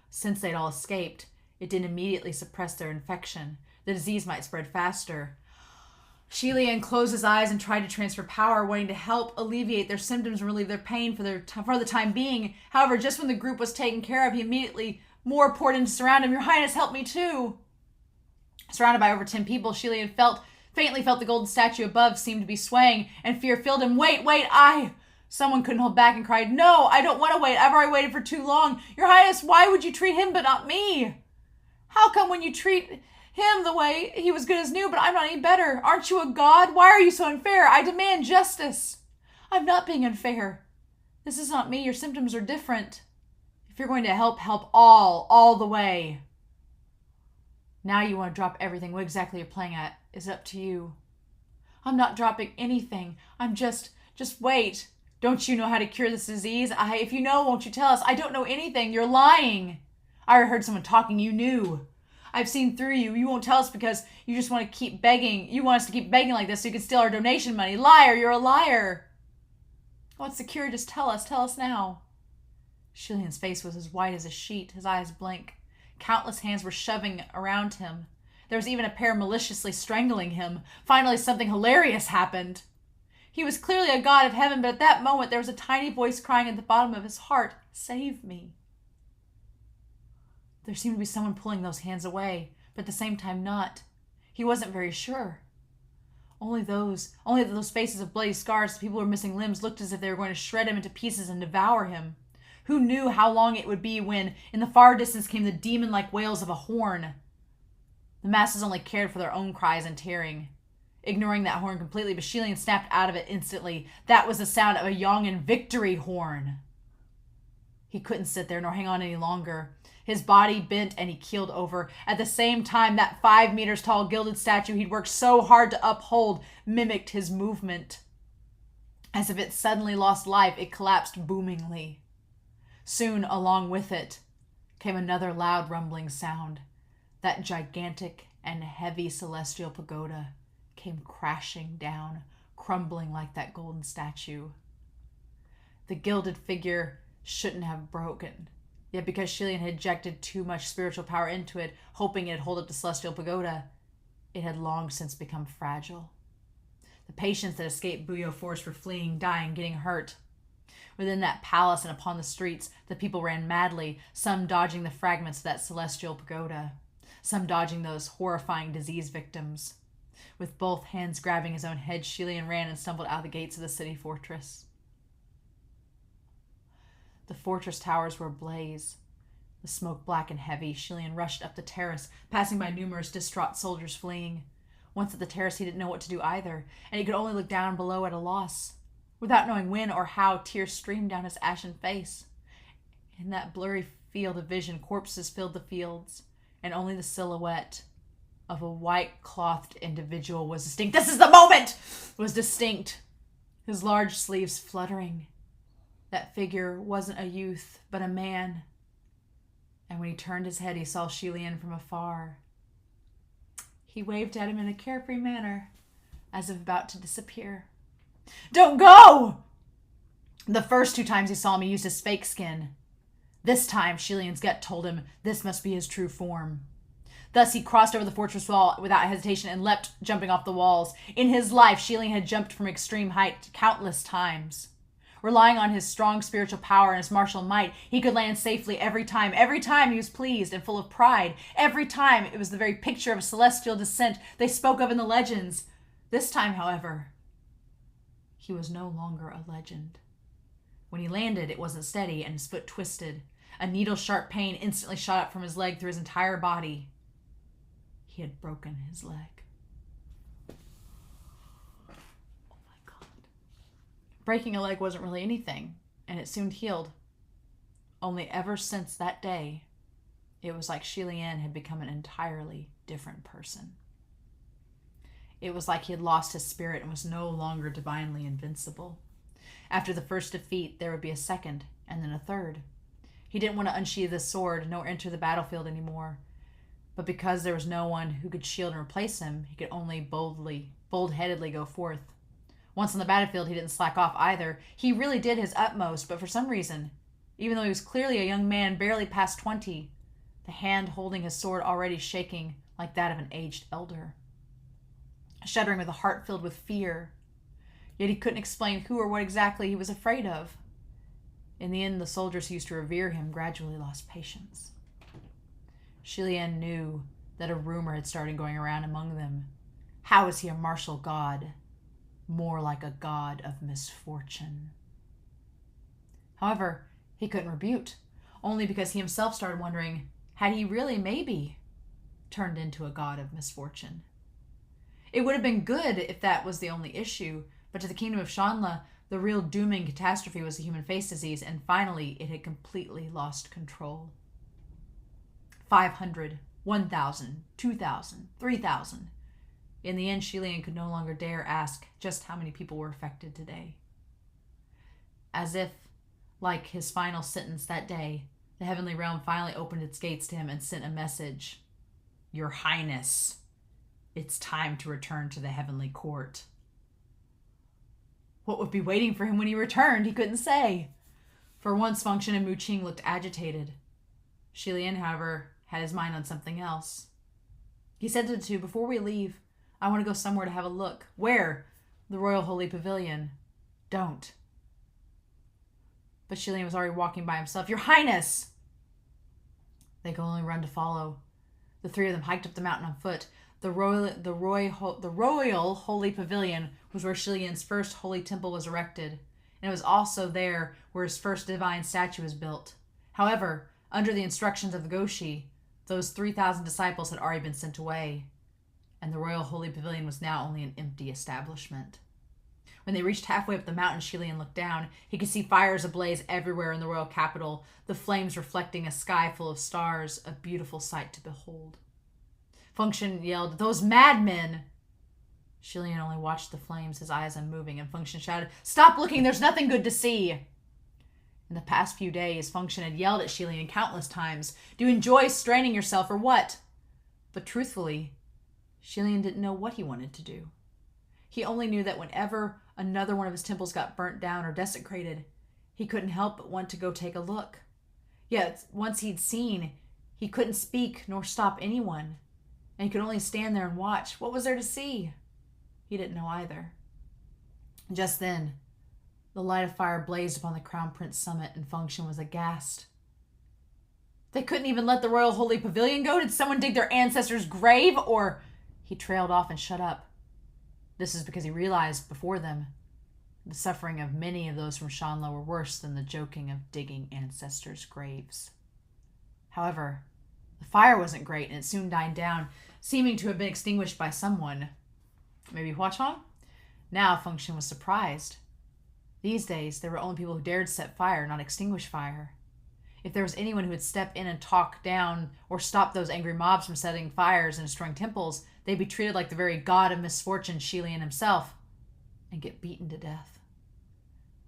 Since they'd all escaped, it didn't immediately suppress their infection. The disease might spread faster. Xie Lian closed his eyes and tried to transfer power, wanting to help alleviate their symptoms and relieve their pain for the time being. However, just when the group was taken care of, he immediately more poured in to surround him. Your Highness, help me too. Surrounded by over 10 people, Xie Lian faintly felt the golden statue above seemed to be swaying, and fear filled him. Wait, Someone couldn't hold back and cried, No, I don't want to wait. I've already waited for too long. Your Highness, why would you treat him but not me? How come when you treat him the way he was good as new, but I'm not any better? Aren't you a god? Why are you so unfair? I demand justice. I'm not being unfair. This is not me. Your symptoms are different. If you're going to help all the way. Now you want to drop everything. What exactly you're playing at is up to you. I'm not dropping anything. I'm just wait. Don't you know how to cure this disease? If you know, won't you tell us? I don't know anything. You're lying. I heard someone talking. You knew. I've seen through you. You won't tell us because you just want to keep begging. You want us to keep begging like this so you can steal our donation money. Liar, you're a liar. What's the cure? Just tell us. Tell us now. Xie Lian's face was as white as a sheet, his eyes blank. Countless hands were shoving around him. There was even a pair maliciously strangling him. Finally, something hilarious happened. He was clearly a god of heaven, but at that moment there was a tiny voice crying at the bottom of his heart, Save me. There seemed to be someone pulling those hands away, but at the same time not. He wasn't very sure. Only those faces of bloody scars, the people who were missing limbs, looked as if they were going to shred him into pieces and devour him. Who knew how long it would be when, in the far distance, came the demon-like wails of a horn? The masses only cared for their own cries and tearing. Ignoring that horn completely, but Xie Lian snapped out of it instantly. That was the sound of a Yong'an victory horn. He couldn't sit there nor hang on any longer. His body bent and he keeled over. At the same time, that 5 meters tall gilded statue he'd worked so hard to uphold mimicked his movement. As if it suddenly lost life, it collapsed boomingly. Soon, along with it, came another loud rumbling sound. That gigantic and heavy celestial pagoda came crashing down, crumbling like that golden statue. The gilded figure shouldn't have broken, yet because Xie Lian had injected too much spiritual power into it, hoping it'd hold up the celestial pagoda, it had long since become fragile. The patients that escaped Buyo Forest were fleeing, dying, getting hurt. Within that palace and upon the streets, the people ran madly, some dodging the fragments of that celestial pagoda, some dodging those horrifying disease victims. With both hands grabbing his own head, Xie Lian ran and stumbled out of the gates of the city fortress. The fortress towers were ablaze. The smoke black and heavy, Xie Lian rushed up the terrace, passing by numerous distraught soldiers fleeing. Once at the terrace, he didn't know what to do either, and he could only look down below at a loss. Without knowing when or how, tears streamed down his ashen face. In that blurry field of vision, corpses filled the fields, and only the silhouette of a white-clothed individual was distinct. This is the moment! Was distinct. His large sleeves fluttering. That figure wasn't a youth, but a man. And when he turned his head, he saw Xie Lian from afar. He waved at him in a carefree manner, as if about to disappear. Don't go! The first 2 times he saw me, he used his fake skin. This time, Xie Lian's gut told him this must be his true form. Thus, he crossed over the fortress wall without hesitation and leapt, jumping off the walls. In his life, Xie Lian had jumped from extreme height countless times. Relying on his strong spiritual power and his martial might, he could land safely every time. Every time he was pleased and full of pride. Every time it was the very picture of a celestial descent they spoke of in the legends. This time, however, he was no longer a legend. When he landed, it wasn't steady and his foot twisted. A needle-sharp pain instantly shot up from his leg through his entire body. He had broken his leg. Oh my God. Breaking a leg wasn't really anything, and it soon healed. Only ever since that day, it was like Xie Lian had become an entirely different person. It was like he had lost his spirit and was no longer divinely invincible. After the first defeat, there would be a second, and then a third. He didn't want to unsheathe his sword nor enter the battlefield anymore. But because there was no one who could shield and replace him, he could only bold-headedly go forth. Once on the battlefield, he didn't slack off either. He really did his utmost, but for some reason, even though he was clearly a young man barely past 20, the hand holding his sword already shaking like that of an aged elder. Shuddering with a heart filled with fear. Yet he couldn't explain who or what exactly he was afraid of. In the end, the soldiers who used to revere him gradually lost patience. Xie Lian knew that a rumor had started going around among them. How is he a martial god? More like a god of misfortune. However, he couldn't rebut, only because he himself started wondering, had he really maybe turned into a god of misfortune? It would have been good if that was the only issue, but to the kingdom of Shanla, the real dooming catastrophe was the human face disease, and finally it had completely lost control. 500, 1,000, 2,000, 3,000. In the end, Xie Lian could no longer dare ask just how many people were affected today. As if, like his final sentence that day, the heavenly realm finally opened its gates to him and sent a message. Your Highness, it's time to return to the heavenly court. What would be waiting for him when he returned, he couldn't say. For once, Fengxian and Mu Qing looked agitated. Xie Lian, however, had his mind on something else. He said to the two, before we leave, I want to go somewhere to have a look. Where? The Royal Holy Pavilion. Don't. But Xie Lian was already walking by himself. Your Highness! They could only run to follow. The 3 of them hiked up the mountain on foot. The Royal Holy Pavilion was where Xie Lian's first holy temple was erected, and it was also there where his first divine statue was built. However, under the instructions of the Goshi, those 3,000 disciples had already been sent away, and the Royal Holy Pavilion was now only an empty establishment. When they reached halfway up the mountain, Xie Lian looked down. He could see fires ablaze everywhere in the royal capital, the flames reflecting a sky full of stars, a beautiful sight to behold. Fengxian yelled, Those madmen! Xie Lian only watched the flames, his eyes unmoving, and Function shouted, "Stop looking! There's nothing good to see!" In the past few days, Function had yelled at Xie Lian countless times. "Do you enjoy straining yourself or what?" But truthfully, Xie Lian didn't know what he wanted to do. He only knew that whenever another one of his temples got burnt down or desecrated, he couldn't help but want to go take a look. Yet, once he'd seen, he couldn't speak nor stop anyone, and he could only stand there and watch. What was there to see? He didn't know either. Just then, the light of fire blazed upon the Crown Prince summit, and Function was aghast. They couldn't even let the Royal Holy Pavilion go? Did someone dig their ancestors' grave? Or... He trailed off and shut up. This is because he realized before them the suffering of many of those from Shanla were worse than the joking of digging ancestors' graves. However, the fire wasn't great, and it soon died down, seeming to have been extinguished by someone. Maybe Huachong? Now Function was surprised. These days, there were only people who dared set fire, not extinguish fire. If there was anyone who would step in and talk down or stop those angry mobs from setting fires and destroying temples, they'd be treated like the very god of misfortune, Xie Lian himself, and get beaten to death.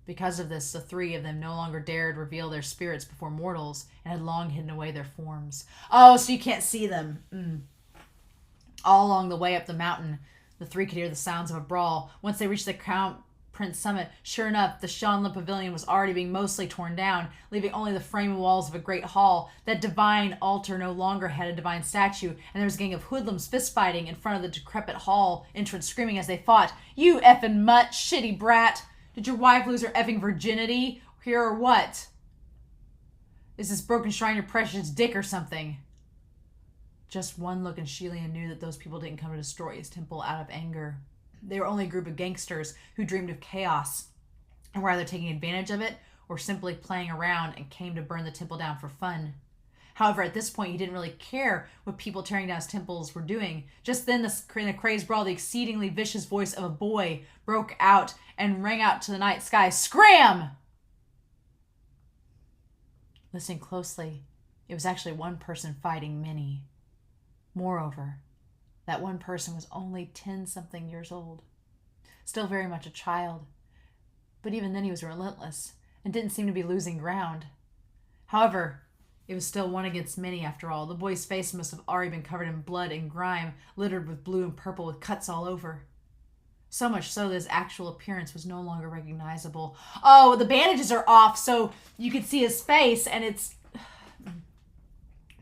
Because of this, the three of them no longer dared reveal their spirits before mortals and had long hidden away their forms. Oh, so you can't see them. All along the way up the mountain, the three could hear the sounds of a brawl. Once they reached the Crown Prince summit, sure enough, the Shanla Pavilion was already being mostly torn down, leaving only the frame and walls of a great hall. That divine altar no longer had a divine statue, and there was a gang of hoodlums fist-fighting in front of the decrepit hall entrance, screaming as they fought, "You effing mutt, shitty brat! Did your wife lose her effing virginity here or what? Is this broken shrine your precious dick or something?" Just one look and Xie Lian knew that those people didn't come to destroy his temple out of anger. They were only a group of gangsters who dreamed of chaos and were either taking advantage of it or simply playing around and came to burn the temple down for fun. However, at this point, he didn't really care what people tearing down his temples were doing. Just then, in a crazed brawl, the exceedingly vicious voice of a boy broke out and rang out to the night sky, "Scram!" Listening closely, it was actually one person fighting many. Moreover, that one person was only 10-something years old. Still very much a child. But even then he was relentless and didn't seem to be losing ground. However, it was still one against many after all. The boy's face must have already been covered in blood and grime, littered with blue and purple with cuts all over. So much so that his actual appearance was no longer recognizable. Oh, the bandages are off so you could see his face, and it's...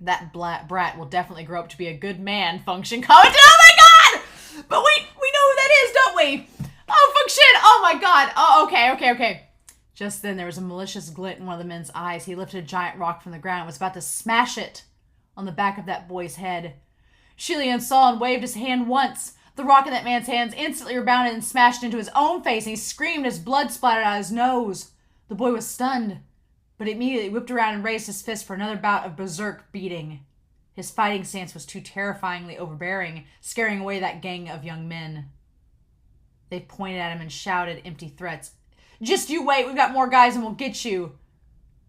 That brat will definitely grow up to be a good man, Function commented. Oh my god! But we know who that is, don't we? Oh, Function! Oh my god! Oh, okay. Just then there was a malicious glint in one of the men's eyes. He lifted a giant rock from the ground and was about to smash it on the back of that boy's head. Xie Lian saw and waved his hand once. The rock in that man's hands instantly rebounded and smashed into his own face, and he screamed as blood splattered out his nose. The boy was stunned, but immediately whipped around and raised his fist for another bout of berserk beating. His fighting stance was too terrifyingly overbearing, scaring away that gang of young men. They pointed at him and shouted empty threats. "Just you wait, we've got more guys and we'll get you."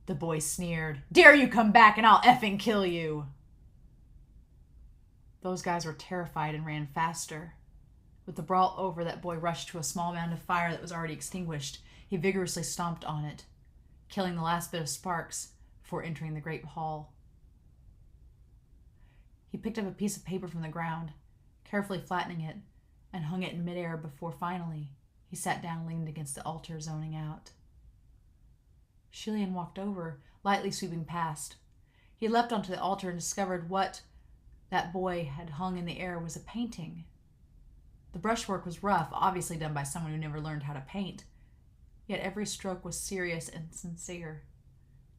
The boy sneered. "Dare you come back and I'll effing kill you." Those guys were terrified and ran faster. With the brawl over, that boy rushed to a small mound of fire that was already extinguished. He vigorously stomped on it, killing the last bit of sparks before entering the great hall. He picked up a piece of paper from the ground, carefully flattening it, and hung it in midair before finally he sat down and leaned against the altar, zoning out. Xie Lian walked over, lightly sweeping past. He leapt onto the altar and discovered what that boy had hung in the air was a painting. The brushwork was rough, obviously done by someone who never learned how to paint, yet every stroke was serious and sincere,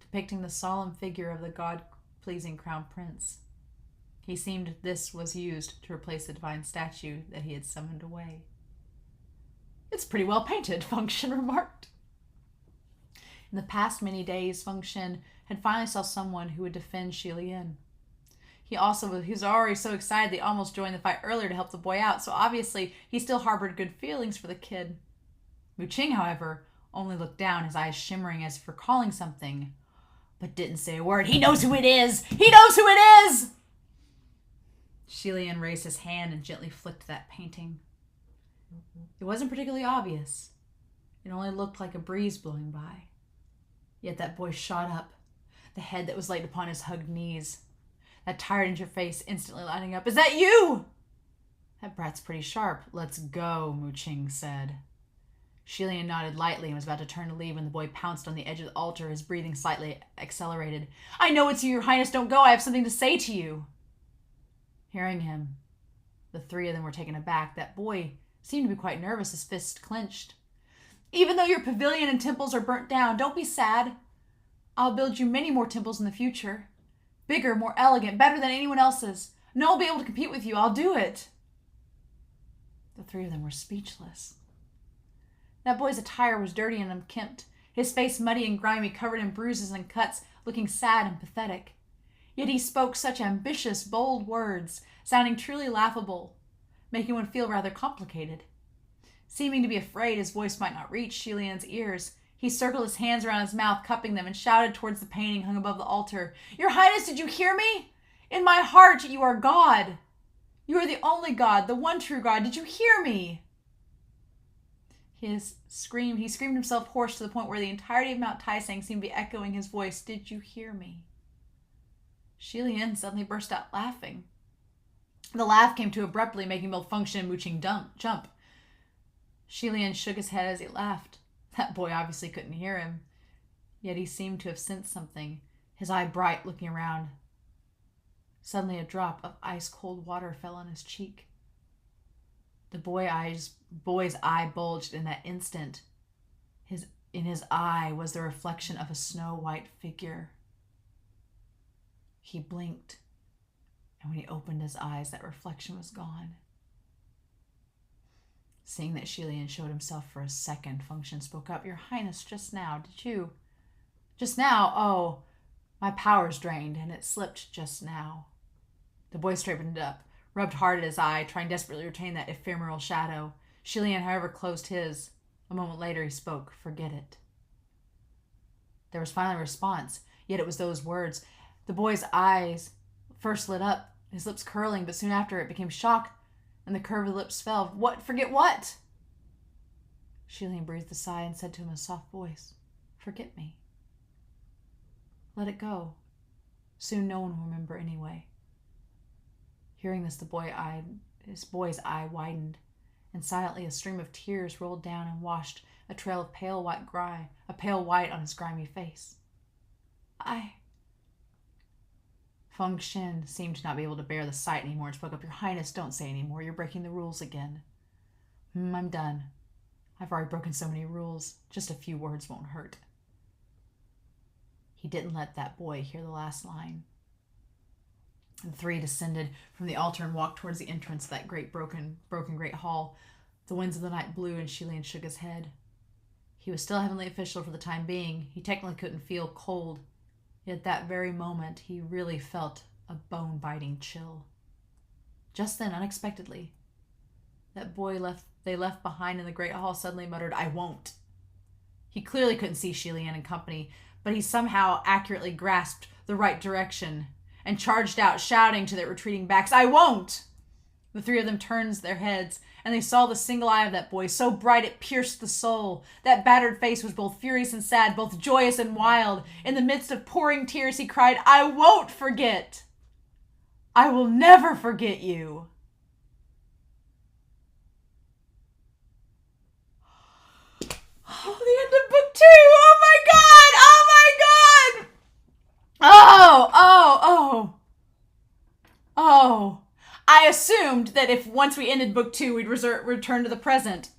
depicting the solemn figure of the God-pleasing Crown Prince. He seemed this was used to replace the divine statue that he had summoned away. "It's pretty well painted," Function remarked. In the past many days, Function had finally saw someone who would defend Xie Lian. He was already so excited that he almost joined the fight earlier to help the boy out, so obviously he still harbored good feelings for the kid. Mu Qing, however, only looked down, his eyes shimmering as if recalling something, but didn't say a word. "He knows who it is! He knows who it is!" Xie Lian raised his hand and gently flicked that painting. It wasn't particularly obvious. It only looked like a breeze blowing by. Yet that voice shot up, the head that was laid upon his hugged knees. That tired interface instantly lighting up. Is that you? That brat's pretty sharp. Let's go, Mu Ching said. Xie Lian nodded lightly and was about to turn to leave when the boy pounced on the edge of the altar, his breathing slightly accelerated. I know it's you, Your Highness. Don't go. I have something to say to you. Hearing him, the three of them were taken aback. That boy seemed to be quite nervous, his fists clenched. Even though your pavilion and temples are burnt down, don't be sad. I'll build you many more temples in the future. Bigger, more elegant, better than anyone else's. No one will be able to compete with you. I'll do it. The three of them were speechless. That boy's attire was dirty and unkempt, his face muddy and grimy, covered in bruises and cuts, looking sad and pathetic. Yet he spoke such ambitious, bold words, sounding truly laughable, making one feel rather complicated. Seeming to be afraid his voice might not reach Xie Lian's ears, he circled his hands around his mouth, cupping them, and shouted towards the painting hung above the altar. Your Highness, did you hear me? In my heart, you are God. You are the only God, the one true God. Did you hear me? He screamed himself hoarse to the point where the entirety of Mount Taisang seemed to be echoing his voice. Did you hear me? Xie Lian suddenly burst out laughing. The laugh came too abruptly, making both Function and Mu Ching jump. Xie Lian shook his head as he laughed. That boy obviously couldn't hear him, yet he seemed to have sensed something, his eye bright, looking around. Suddenly a drop of ice-cold water fell on his cheek. The boy's eye bulged in that instant. In his eye was the reflection of a snow-white figure. He blinked, and when he opened his eyes, that reflection was gone. Seeing that Xie Lian showed himself for a second, Function spoke up. Your Highness, just now, did you? Just now? Oh, my power's drained, and it slipped just now. The boy straightened up, rubbed hard at his eye, trying desperately to retain that ephemeral shadow. Xie Lian, however, closed his. A moment later, he spoke. Forget it. There was finally a response, yet it was those words. The boy's eyes first lit up, his lips curling, but soon after it became shock, and the curve of the lips fell. What? Forget what? Xie Lian breathed a sigh and said to him in a soft voice, Forget me. Let it go. Soon no one will remember anyway. Hearing this, his boy's eye widened, and silently a stream of tears rolled down and washed a trail of pale white on his grimy face. Function seemed to not be able to bear the sight anymore and spoke up. Your Highness, don't say anymore. You're breaking the rules again. I'm done. I've already broken so many rules. Just a few words won't hurt. He didn't let that boy hear the last line. The three descended from the altar and walked towards the entrance of that great broken great hall. The winds of the night blew, and Xie Lian shook his head. He was still heavenly official for the time being. He technically couldn't feel cold. Yet at that very moment, he really felt a bone-biting chill. Just then, unexpectedly, that boy they left behind in the great hall suddenly muttered, I won't. He clearly couldn't see Xie Lian and company, but he somehow accurately grasped the right direction and charged out, shouting to their retreating backs, I won't! The three of them turned their heads, and they saw the single eye of that boy, so bright it pierced the soul. That battered face was both furious and sad, both joyous and wild. In the midst of pouring tears, he cried, I won't forget! I will never forget you! Oh, the end of book 2! Oh my god! Oh my god! Oh. I assumed that if once we ended book 2, we'd return to the present.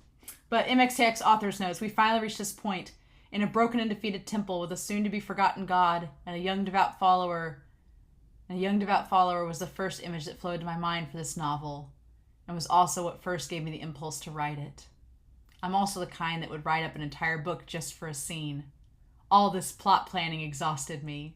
But MXTX authors notes, we finally reached this point in a broken and defeated temple with a soon-to-be-forgotten god and a young devout follower. And a young devout follower was the first image that flowed to my mind for this novel, and was also what first gave me the impulse to write it. I'm also the kind that would write up an entire book just for a scene. All this plot planning exhausted me.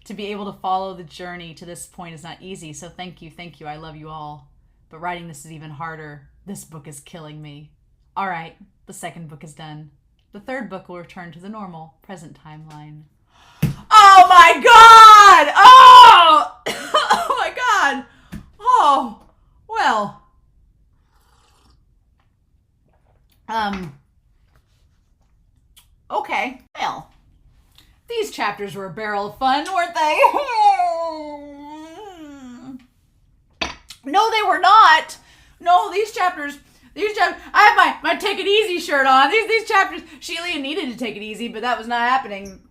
To be able to follow the journey to this point is not easy, so thank you, I love you all. But writing this is even harder. This book is killing me. Alright, the second book is done. The third book will return to the normal, present timeline. Oh my god! Oh! Oh my god! Oh, well. Okay. Well, these chapters were a barrel of fun, weren't they? No, they were not. No, these chapters, I have my take it easy shirt on. These chapters, Xie Lian needed to take it easy, but that was not happening.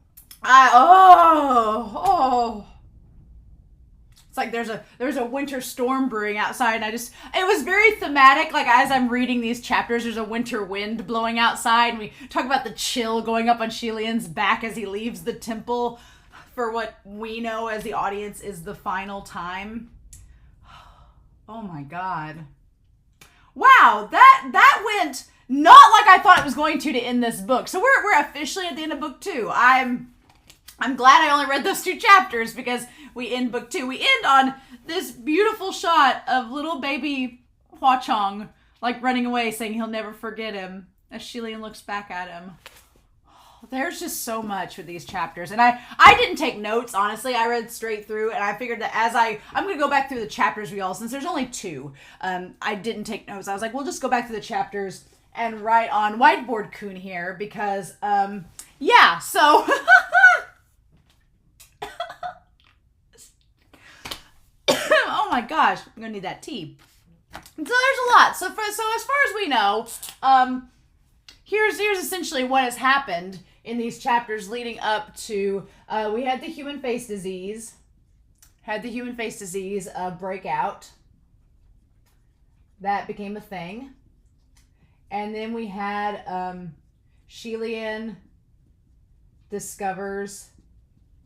It's like there's a winter storm brewing outside, and it was very thematic. Like, as I'm reading these chapters, there's a winter wind blowing outside, and we talk about the chill going up on Xie Lian's back as he leaves the temple for what we know as the audience is the final time. Oh my God. Wow, that went not like I thought it was going to end this book. So we're officially at the end of book 2. I'm glad I only read those 2 chapters, because we end book 2. We end on this beautiful shot of little baby Hua Chong, like, running away, saying he'll never forget him, as Xie Lian looks back at him. There's just so much with these chapters. And I didn't take notes, honestly. I read straight through, and I figured that as I'm going to go back through the chapters we all, since there's only 2, I didn't take notes. I was like, we'll just go back through the chapters and write on whiteboard Kun here, because, yeah, so... Oh my gosh, I'm gonna need that tea. So there's a lot. So as far as we know, here's essentially what has happened in these chapters leading up to, we had the human face disease. Break out. That became a thing. And then we had Xie Lian discovers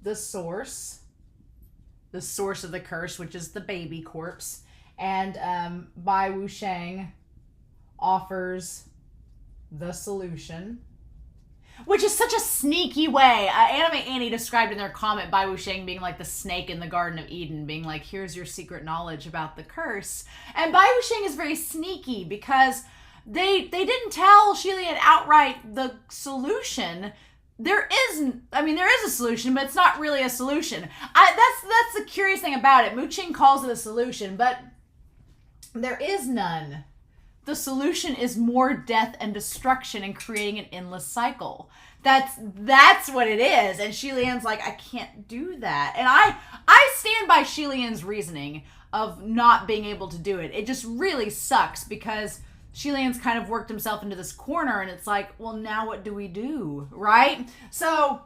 the source of the curse, which is the baby corpse. And Bai Wusheng offers the solution, which is such a sneaky way. Anime Annie described in their comment Bai Wusheng being like the snake in the Garden of Eden, being like, here's your secret knowledge about the curse. And Bai Wusheng is very sneaky, because they didn't tell Xie Lian outright the solution. There is a solution, but it's not really a solution. That's the curious thing about it. Muqing calls it a solution, but there is none. The solution is more death and destruction and creating an endless cycle. That's what it is. And Xie Lian's like, I can't do that. And I stand by Xie Lian's reasoning of not being able to do it. It just really sucks, because Xie Lian's kind of worked himself into this corner, and it's like, well, now what do we do, right? So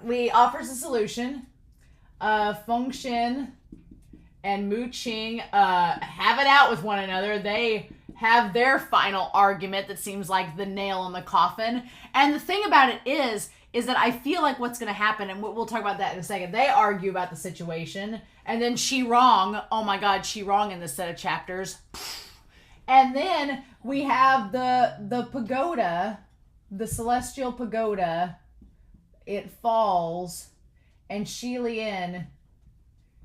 we offers a solution. Feng Xin and Muqing have it out with one another. They have their final argument that seems like the nail in the coffin. And the thing about it is that I feel like what's going to happen, and we'll talk about that in a second, they argue about the situation, and then Xi-Rong, oh my God, Xi-Rong in this set of chapters. And then we have the pagoda, the celestial pagoda. It falls, and Xie Lian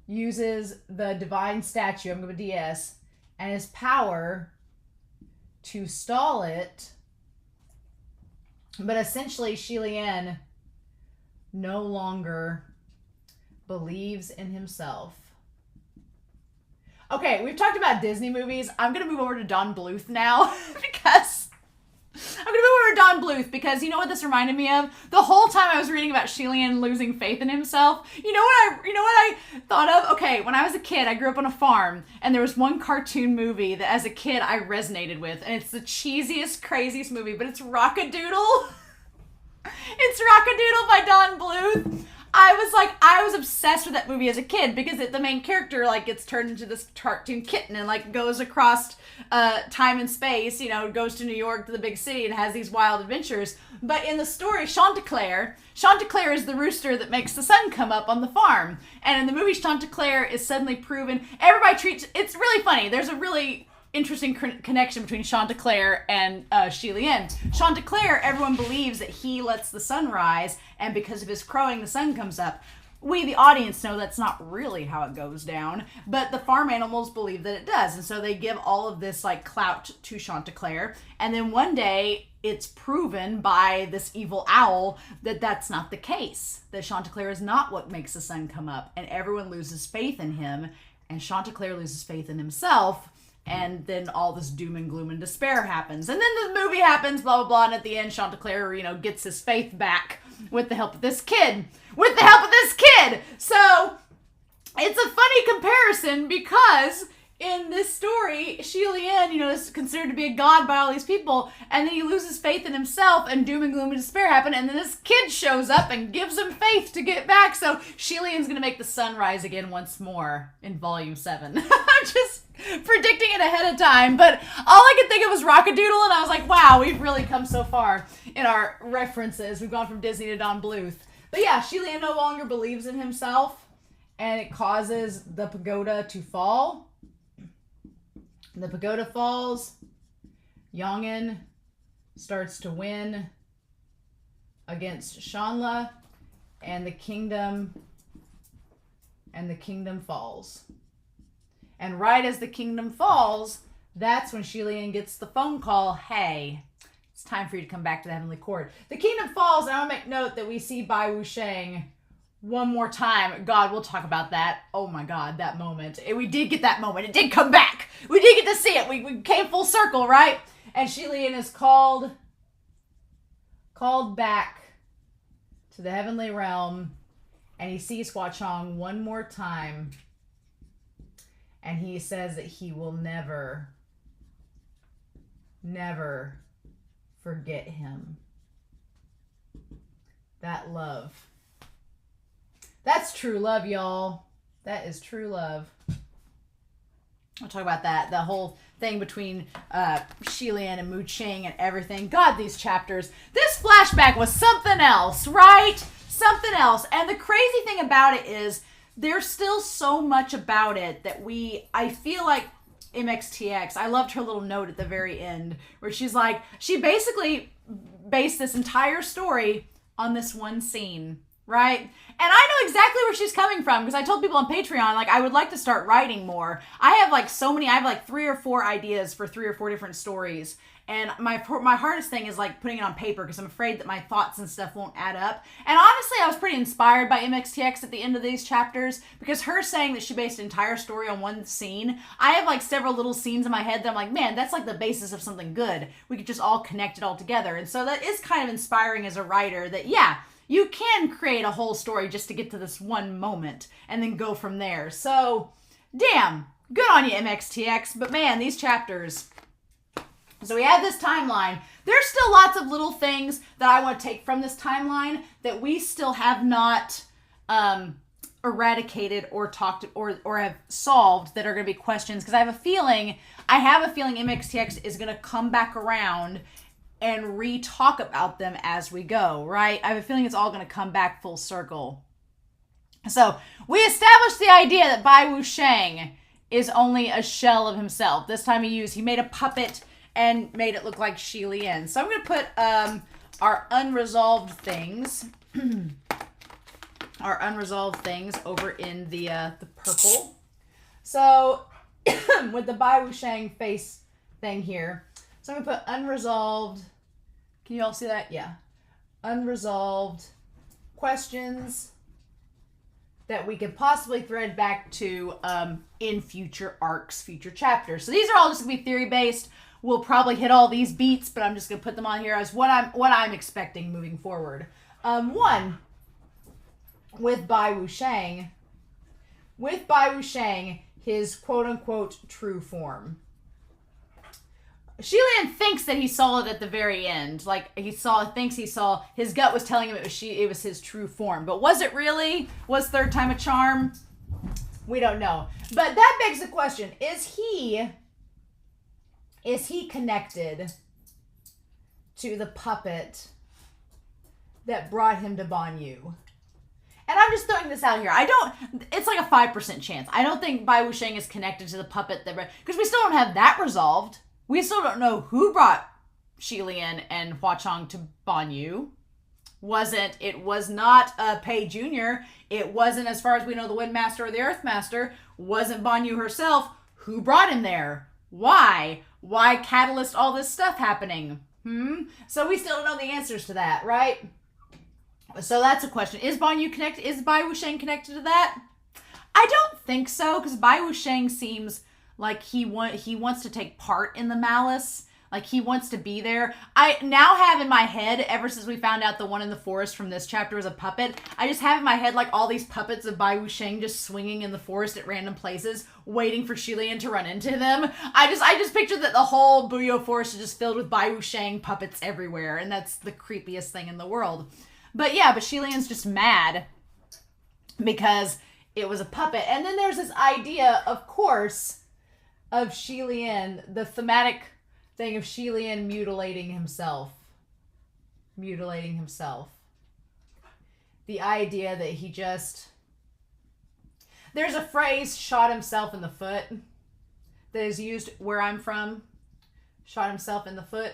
uses the divine statue, I'm going to DS, and his power to stall it. But essentially, Xie Lian no longer believes in himself. Okay, we've talked about Disney movies. I'm going to move over to Don Bluth now, because you know what this reminded me of? The whole time I was reading about Xie Lian losing faith in himself, you know what I thought of? Okay, when I was a kid, I grew up on a farm, and there was one cartoon movie that as a kid I resonated with, and it's the cheesiest, craziest movie, but it's Rock-a-Doodle. It's Rock-a-Doodle by Don Bluth. I was obsessed with that movie as a kid, because the main character, like, gets turned into this cartoon kitten and, like, goes across time and space, goes to New York, to the big city, and has these wild adventures. But in the story, Chanticleer is the rooster that makes the sun come up on the farm. And in the movie, Chanticleer is suddenly proven, it's really funny. There's a really interesting connection between Chanticleer and Xie Lian. Chanticleer, everyone believes that he lets the sun rise, and because of his crowing, the sun comes up. We, the audience, know that's not really how it goes down, but the farm animals believe that it does, and so they give all of this, like, clout to Chanticleer, and then one day it's proven by this evil owl that that's not the case, that Chanticleer is not what makes the sun come up, and everyone loses faith in him, and Chanticleer loses faith in himself, And then all this doom and gloom and despair happens. And then the movie happens, blah, blah, blah. And at the end, Chanticleer, gets his faith back with the help of this kid. So it's a funny comparison because in this story, Xie Lian, is considered to be a god by all these people, and then he loses faith in himself, and doom and gloom and despair happen, and then this kid shows up and gives him faith to get back. So Xie Lian's going to make the sun rise again once more in Volume 7. I'm just predicting it ahead of time, but all I could think of was Rockadoodle, and I was like, wow, we've really come so far in our references. We've gone from Disney to Don Bluth. But yeah, Xie Lian no longer believes in himself, and it causes the pagoda to fall. The pagoda falls. Yongin starts to win against Shanla, and the kingdom falls. And right as the kingdom falls, that's when Xie Lian gets the phone call, hey, it's time for you to come back to the Heavenly Court. The kingdom falls, and I want to make note that we see Bai Wuxiang one more time. God, we'll talk about that. Oh my God, that moment. We did get that moment. It did come back. We did get to see it. We came full circle, right? And Xie Lian is called back to the heavenly realm, and he sees Hua Chong one more time, and he says that he will never forget him. That love. That's true love, y'all. That is true love. I'll talk about that. The whole thing between Xie Lian and Mu Qing and everything. God, these chapters. This flashback was something else, right? Something else. And the crazy thing about it is there's still so much about it that I feel like MXTX, I loved her little note at the very end where she's like, she basically based this entire story on this one scene. Right? And I know exactly where she's coming from because I told people on Patreon, like, I would like to start writing more. I have like 3 or 4 ideas for 3 or 4 different stories. And my hardest thing is like putting it on paper because I'm afraid that my thoughts and stuff won't add up. And honestly, I was pretty inspired by MXTX at the end of these chapters because her saying that she based an entire story on one scene. I have like several little scenes in my head that I'm like, man, that's like the basis of something good. We could just all connect it all together. And so that is kind of inspiring as a writer that, yeah, you can create a whole story just to get to this one moment and then go from there. So, damn, good on you, MXTX. But man, these chapters. So we have this timeline. There's still lots of little things that I want to take from this timeline that we still have not eradicated or talked or have solved that are going to be questions. Because I have a feeling MXTX is going to come back around and re-talk about them as we go, right? I have a feeling it's all going to come back full circle. So, we established the idea that Bai Wuxiang is only a shell of himself. This time he made a puppet and made it look like Xie Lian. So, I'm going to put our unresolved things, over in the purple. So, with the Bai Wuxiang face thing here, so I'm going to put unresolved. Can you all see that? Yeah. Unresolved questions that we could possibly thread back to in future arcs, future chapters. So these are all just going to be theory-based. We'll probably hit all these beats, but I'm just going to put them on here as what I'm expecting moving forward. One, with Bai Wuxiang. With Bai Wuxiang, his quote-unquote true form. Xie Lian thinks that he saw it at the very end. Like, his gut was telling him it was his true form. But was it really? Was third time a charm? We don't know. But that begs the question, is he connected to the puppet that brought him to Banyu? And I'm just throwing this out here. It's like a 5% chance. I don't think Bai Wuxiang is connected to the puppet because we still don't have that resolved. We still don't know who brought Xie Lian and Hua Chong to Banyu. It was not Pei Jr. It wasn't, as far as we know, the Wind Master or the Earth Master. Wasn't Banyu herself. Who brought him there? Why? Why catalyst all this stuff happening? So we still don't know the answers to that, right? So that's a question. Is Banyu connected? Is Bai Wuxiang connected to that? I don't think so, because Bai Wuxiang seems Like he wants to take part in the malice. Like he wants to be there. I now have in my head, ever since we found out the one in the forest from this chapter was a puppet, I just have in my head like all these puppets of Bai Wuxiang just swinging in the forest at random places, waiting for Xie Lian to run into them. I just pictured that the whole Buyo forest is just filled with Bai Wuxiang puppets everywhere, and that's the creepiest thing in the world. But yeah, but Xie Lian's just mad because it was a puppet. And then there's this idea, of course, of Xie Lian, the thematic thing of Xie Lian mutilating himself. The idea that he just... There's a phrase, shot himself in the foot, that is used where I'm from. Shot himself in the foot.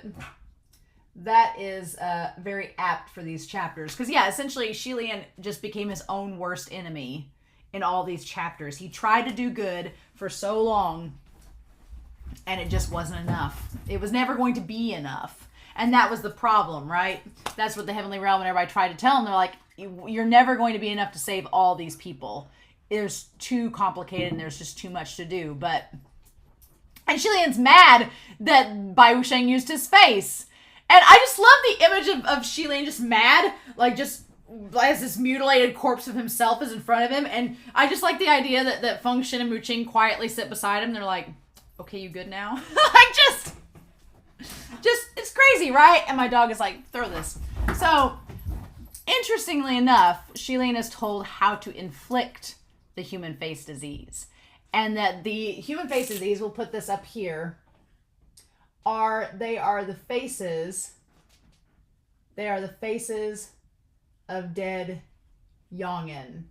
That is very apt for these chapters. Because, yeah, essentially, Xie Lian just became his own worst enemy in all these chapters. He tried to do good for so long, and it just wasn't enough. It was never going to be enough. And that was the problem, right? That's what the Heavenly Realm and everybody tried to tell him. They're like, you're never going to be enough to save all these people. It's too complicated and there's just too much to do. And Xie Lian's mad that Bai Wuxiang used his face. And I just love the image of Xie Lian just mad, like just as this mutilated corpse of himself is in front of him. And I just like the idea that Feng Xin and Mu Qing quietly sit beside him. They're like, okay, you good now? Like just, it's crazy, right? And my dog is like, throw this. So, interestingly enough, Xie Lian is told how to inflict the human face disease. And that the human face disease, we'll put this up here, they are the faces of dead Yongin.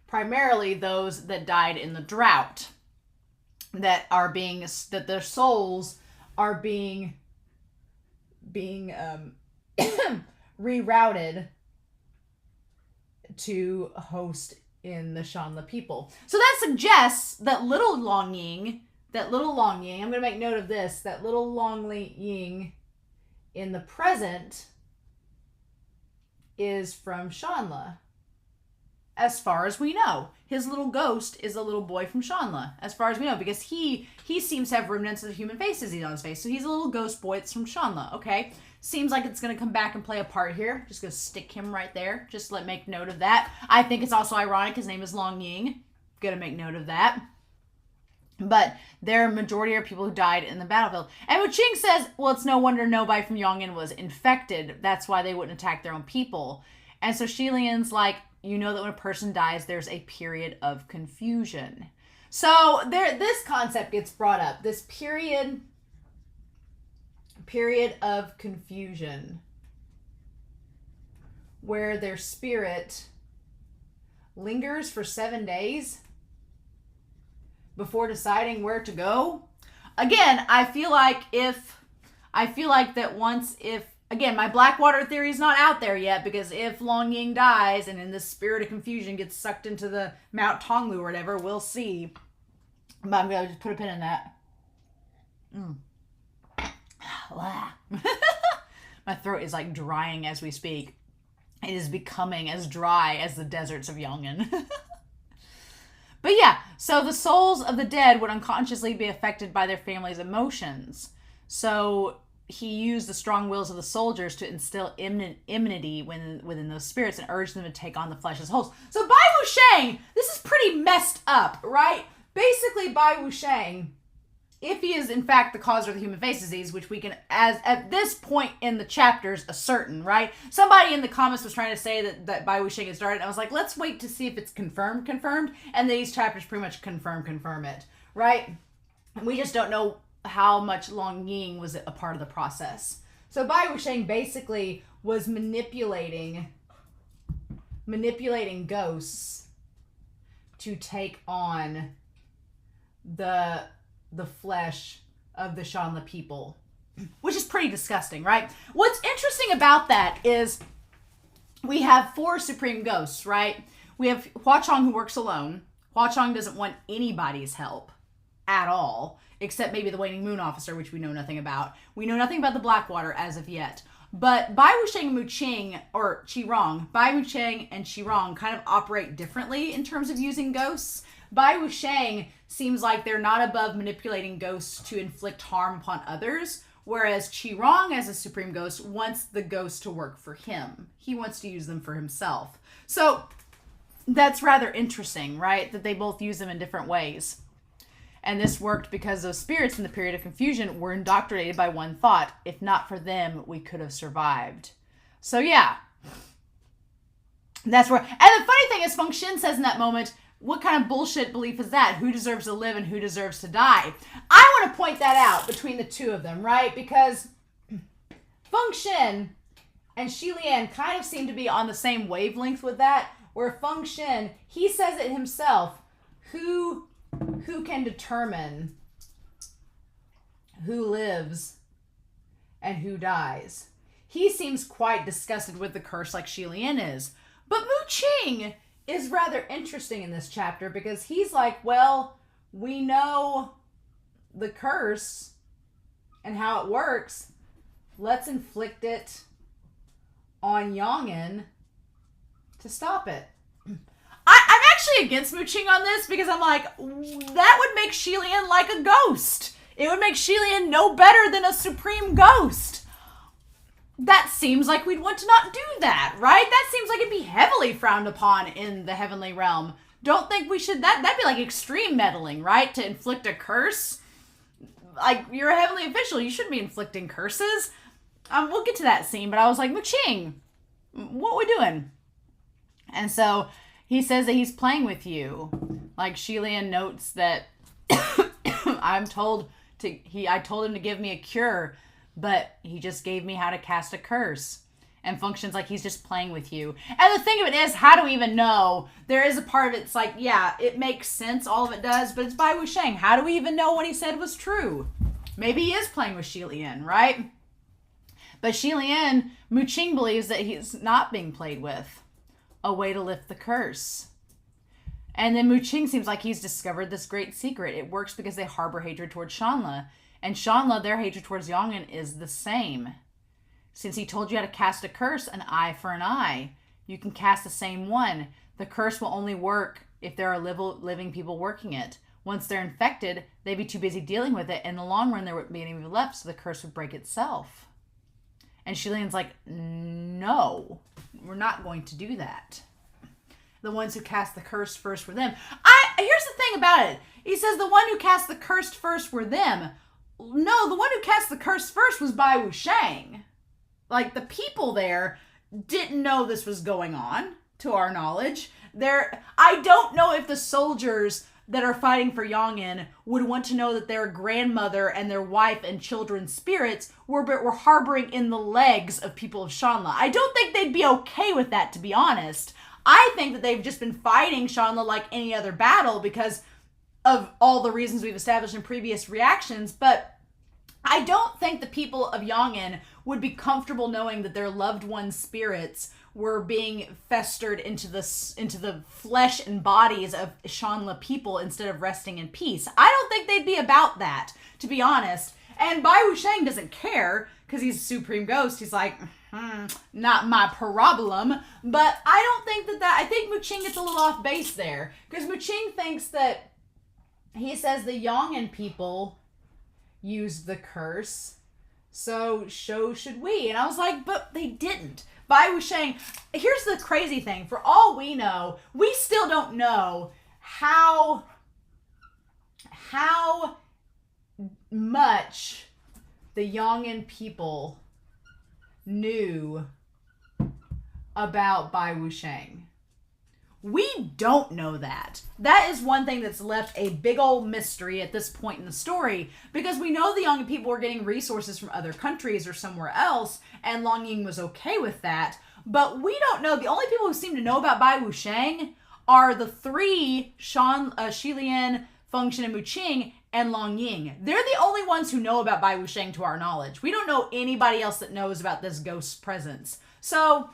Primarily those that died in the drought. That their souls are being rerouted to host in the Shanla people. So that suggests that little Long Ying, I'm going to make note of this, that little Long Ying in the present is from Shanla. As far as we know. His little ghost is a little boy from Shanla, as far as we know, because he seems to have remnants of the human face disease on his face. So he's a little ghost boy that's from Shanla, okay? Seems like it's going to come back and play a part here. Just going to stick him right there. Just make note of that. I think it's also ironic his name is Long Ying. Going to make note of that. But their majority are people who died in the battlefield. And Mu Qing says, well, it's no wonder nobody from Yongin was infected. That's why they wouldn't attack their own people. And so Xie Lian's like, you know that when a person dies, there's a period of confusion. So this concept gets brought up. This period of confusion where their spirit lingers for 7 days before deciding where to go. Again, I feel like again, my Blackwater theory is not out there yet, because if Long Ying dies and in this spirit of confusion gets sucked into the Mount Tonglu or whatever, we'll see. But I'm going to just put a pin in that. My throat is like drying as we speak. It is becoming as dry as the deserts of Yongin. But yeah, so the souls of the dead would unconsciously be affected by their family's emotions. So he used the strong wills of the soldiers to instill enmity within those spirits and urge them to take on the flesh as wholes. So Bai Wuxiang, this is pretty messed up, right? Basically, Bai Wuxiang, if he is in fact the cause of the human face disease, which we can, as at this point in the chapters, ascertain, right? Somebody in the comments was trying to say that Bai Wuxiang had started, and I was like, let's wait to see if it's confirmed, and these chapters pretty much confirm it, right? We just don't know how much Long Ying was a part of the process. So Bai Wuxiang basically was manipulating ghosts to take on the flesh of the Shanla people, which is pretty disgusting, right? What's interesting about that is we have 4 supreme ghosts, right? We have Hua Chong, who works alone. Hua Chong doesn't want anybody's help at all, except maybe the Waning Moon Officer, which we know nothing about. We know nothing about the Blackwater as of yet. But Bai Wuxiang and Mu Qing, or Qi Rong, Bai Wuxiang and Qi Rong kind of operate differently in terms of using ghosts. Bai Wusheng seems like they're not above manipulating ghosts to inflict harm upon others, whereas Qi-Rong, as a supreme ghost, wants the ghost to work for him. He wants to use them for himself. So that's rather interesting, right? That they both use them in different ways. And this worked because those spirits in the period of confusion were indoctrinated by one thought: if not for them, we could have survived. So yeah, that's where. And the funny thing is, Feng Xin says in that moment, what kind of bullshit belief is that? Who deserves to live and who deserves to die? I want to point that out between the two of them, right? Because Feng Xin and Xie Lian kind of seem to be on the same wavelength with that, where Feng Xin, he says it himself, who can determine who lives and who dies? He seems quite disgusted with the curse like Xie Lian is. But Mu Qing is rather interesting in this chapter because he's like, well, we know the curse and how it works. Let's inflict it on Yongin to stop it. I'm actually against Mu Qing on this because I'm like, that would make Xie Lian like a ghost. It would make Xie Lian no better than a supreme ghost. That seems like we'd want to not do that, right? That seems like it'd be heavily frowned upon in the heavenly realm. Don't think we should, that'd be like extreme meddling, right? To inflict a curse. Like, you're a heavenly official, you shouldn't be inflicting curses. We'll get to that scene, but I was like, Mu Qing, what are we doing? And so he says that he's playing with you. Like, Xie Lian notes that I told him to give me a cure, but he just gave me how to cast a curse. And functions like he's just playing with you. And the thing of it is, how do we even know? There is a part of it's like, yeah, it makes sense, all of it does, but it's Bai Wusheng. How do we even know what he said was true? Maybe he is playing with Xie Lian, right? But Xie Lian, Mu Qing believes that he's not being played with. A way to lift the curse. And then Mu Qing seems like he's discovered this great secret. It works because they harbor hatred towards Shanla. And Shanla, their hatred towards Yongin is the same. Since he told you how to cast a curse, an eye for an eye, you can cast the same one. The curse will only work if there are living people working it. Once they're infected, they'd be too busy dealing with it. In the long run, there wouldn't be any left, so the curse would break itself. And Xie Lian's like, no, we're not going to do that. The ones who cast the curse first were them. Here's the thing about it. He says the one who cast the curse first were them. No, the one who cast the curse first was Bai Wusheng. Like, the people there didn't know this was going on, to our knowledge. I don't know if the soldiers that are fighting for Yongin would want to know that their grandmother and their wife and children's spirits were harboring in the legs of people of Shanla. I don't think they'd be okay with that, to be honest. I think that they've just been fighting Shanla like any other battle because of all the reasons we've established in previous reactions, but I don't think the people of Yongin would be comfortable knowing that their loved ones' spirits were being festered into the flesh and bodies of Shanla people instead of resting in peace. I don't think they'd be about that, to be honest. And Bai Wusheng doesn't care because he's a supreme ghost. He's like, not my problem. But I don't think that I think Mu Qing gets a little off base there because Mu Qing thinks that he says the Yongin people used the curse, so should we. And I was like, but they didn't. Bai Wusheng, here's the crazy thing. For all we know, we still don't know how much the Yongin people knew about Bai Wusheng. We don't know that. That is one thing that's left a big old mystery at this point in the story, because we know the Yongin people were getting resources from other countries or somewhere else, and Long Ying was okay with that, but we don't know. The only people who seem to know about Bai Wusheng are the three, Xie Lian, Feng Xin, and Mu Qing, and Long Ying. They're the only ones who know about Bai Wusheng to our knowledge. We don't know anybody else that knows about this ghost's presence. So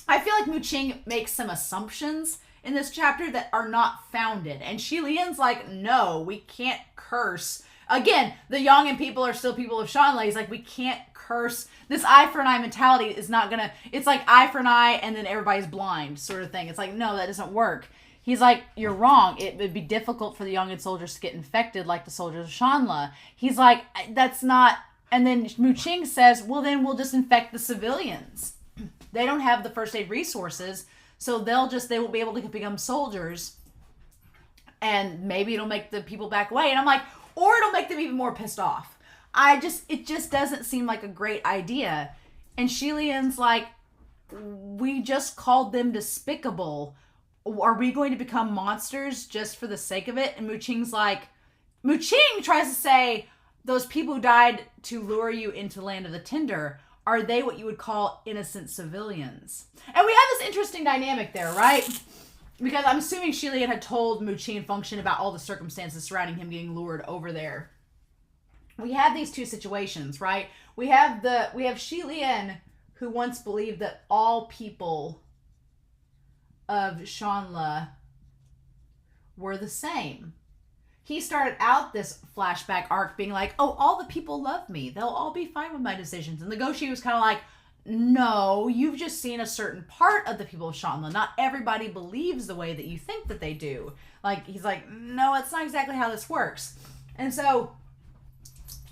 I feel like Mu Qing makes some assumptions in this chapter that are not founded. And Xie Lian's like, no, we can't curse. Again, the Yongin people are still people of Shanla. He's like, we can't curse. This eye for an eye mentality is not gonna, it's like eye for an eye and then everybody's blind sort of thing. It's like, no, that doesn't work. He's like, you're wrong. It would be difficult for the Yongin soldiers to get infected like the soldiers of Shanla. He's like, that's not... And then Mu Qing says, well, then we'll just infect the civilians. They don't have the first aid resources, so they won't be able to become soldiers. And maybe it'll make the people back away. And I'm like, or it'll make them even more pissed off. It just doesn't seem like a great idea. And Xie Lian's like, we just called them despicable. Are we going to become monsters just for the sake of it? And Mu Qing tries to say, those people who died to lure you into the land of the Tinder, are they what you would call innocent civilians? And we have this interesting dynamic there, right? Because I'm assuming Xie Lian had told Mu Qing and Feng Xin about all the circumstances surrounding him getting lured over there. We have these two situations, right? We have Xie Lian, who once believed that all people of Shanla were the same. He started out this flashback arc being like, oh, all the people love me. They'll all be fine with my decisions. And the Goshi was kind of like, no, you've just seen a certain part of the people of Shanla. Not everybody believes the way that you think that they do. Like, he's like, no, it's not exactly how this works. And so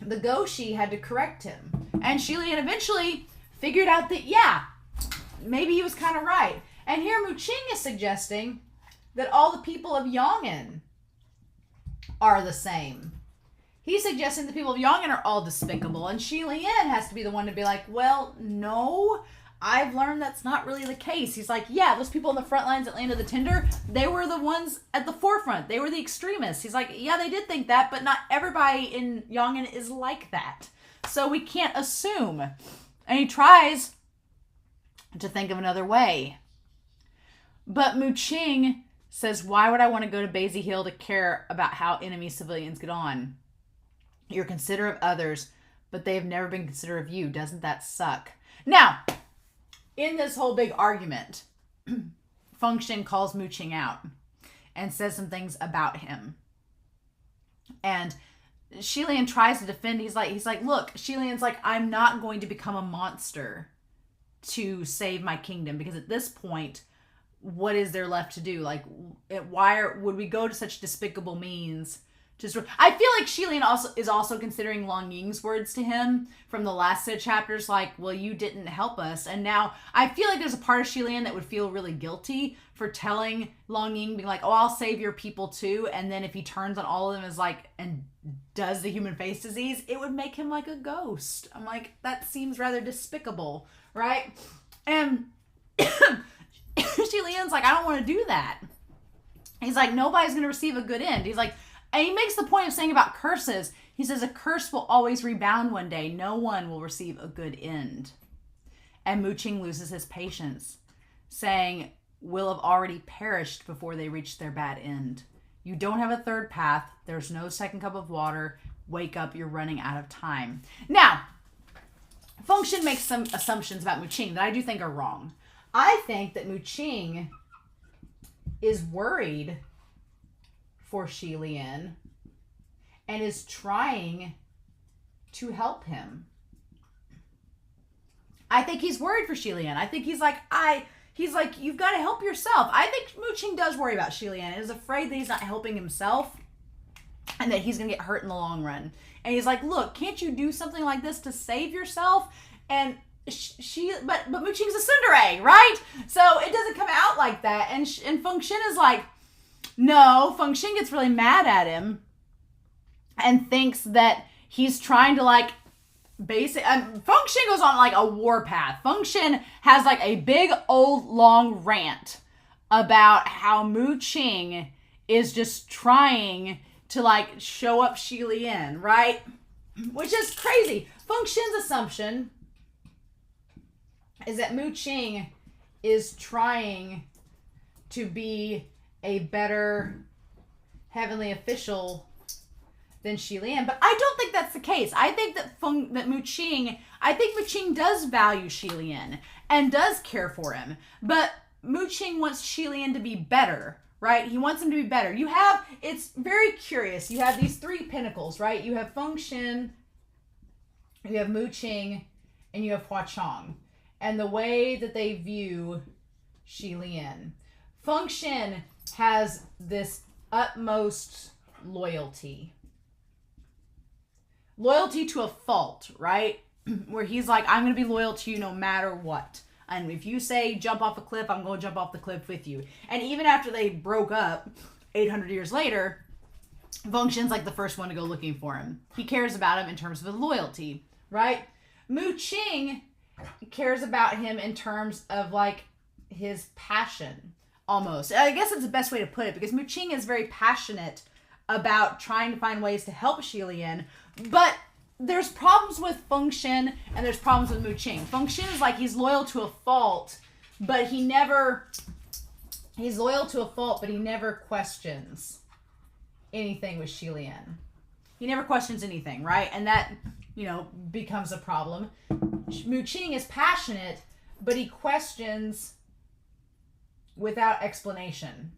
the Goshi had to correct him. And Xie Lian eventually figured out that, yeah, maybe he was kind of right. And here Mu Qing is suggesting that all the people of Yongin are the same. He's suggesting the people of Yongin are all despicable, and Xie Lian has to be the one to be like, well, no, I've learned that's not really the case. He's like, yeah, those people on the front lines at Land of the Tinder, they were the ones at the forefront. They were the extremists. He's like, yeah, they did think that, but not everybody in Yongin is like that. So we can't assume. And he tries to think of another way. But Mu Qing says, why would I want to go to Basie Hill to care about how enemy civilians get on? You're considerate of others, but they have never been considerate of you. Doesn't that suck? Now, in this whole big argument, Feng Xin calls Mu Qing out and says some things about him. And Xie Lian tries to defend. He's like, look, Xie Lian's like, I'm not going to become a monster to save my kingdom, because at this point, what is there left to do? Like, would we go to such despicable means? I feel like Xie Lian is also considering Long Ying's words to him from the last set of chapters, like, well, you didn't help us. And now I feel like there's a part of Xie Lian that would feel really guilty for telling Long Ying, being like, oh, I'll save your people too. And then if he turns on all of them as like, and does the human face disease, it would make him like a ghost. I'm like, that seems rather despicable, right? And Xie Lian's like, I don't want to do that. He's like, nobody's going to receive a good end. He's like, and he makes the point of saying about curses, he says, a curse will always rebound one day. No one will receive a good end. And Mu Qing loses his patience, saying, will have already perished before they reach their bad end. You don't have a third path. There's no second cup of water. Wake up, you're running out of time. Now, Feng Xin makes some assumptions about Mu Qing that I do think are wrong. I think that Mu Qing is worried for Xie Lian and is trying to help him. I think he's worried for Xie Lian. I think he's like, you've got to help yourself. I think Mu Qing does worry about Xie Lian and is afraid that he's not helping himself and that he's going to get hurt in the long run. And he's like, look, can't you do something like this to save yourself? And but Mu Qing's a tsundere, right? So it doesn't come out like that. And Feng Xin is like, no. Feng Xin gets really mad at him and thinks that he's trying to like Feng Xin goes on like a warpath. Feng Xin has like a big old long rant about how Mu Qing is just trying to like show up Xie Lian, right? Which is crazy. Feng Xin's assumption is that Mu Qing is trying to be a better heavenly official than Xie Lian, but I don't think that's the case. I think that Mu Qing does value Xie Lian and does care for him, but Mu Qing wants Xie Lian to be better, right? He wants him to be better. It's very curious. You have these three pinnacles, right? You have Feng Xin, you have Mu Qing, and you have Hua Chong, and the way that they view Xie Lian. Feng Xin has this utmost loyalty. Loyalty to a fault, right? Where he's like, I'm going to be loyal to you no matter what. And if you say jump off a cliff, I'm going to jump off the cliff with you. And even after they broke up 800 years later, Fengshen's like the first one to go looking for him. He cares about him in terms of his loyalty, right? Mu Qing cares about him in terms of like his passion, almost. I guess it's the best way to put it, because Mu Qing is very passionate about trying to find ways to help Xie Lian, but there's problems with Fengshen and there's problems with Mu Qing. Fengshen is like he's loyal to a fault, but he's loyal to a fault, but he never questions anything with Xie Lian. He never questions anything, right? And that, becomes a problem. Mu Qing is passionate, but he questions without explanation.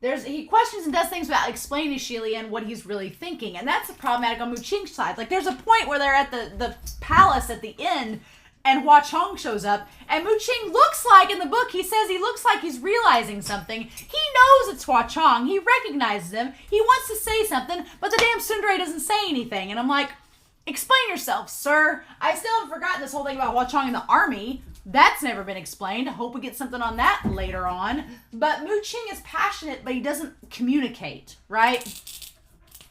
He questions and does things without explaining to Xie Lian what he's really thinking. And that's problematic on Mu Qing's side. Like, there's a point where they're at the palace at the end, and Hua Chong shows up, and Mu Qing looks like, in the book, he says he looks like he's realizing something. He knows it's Hua Chong. He recognizes him. He wants to say something, but the damn tsundere doesn't say anything. And I'm like, explain yourself, sir. I still haven't forgotten this whole thing about Hua Chong in the army. That's never been explained. I hope we get something on that later on. But Mu Qing is passionate, but he doesn't communicate, right?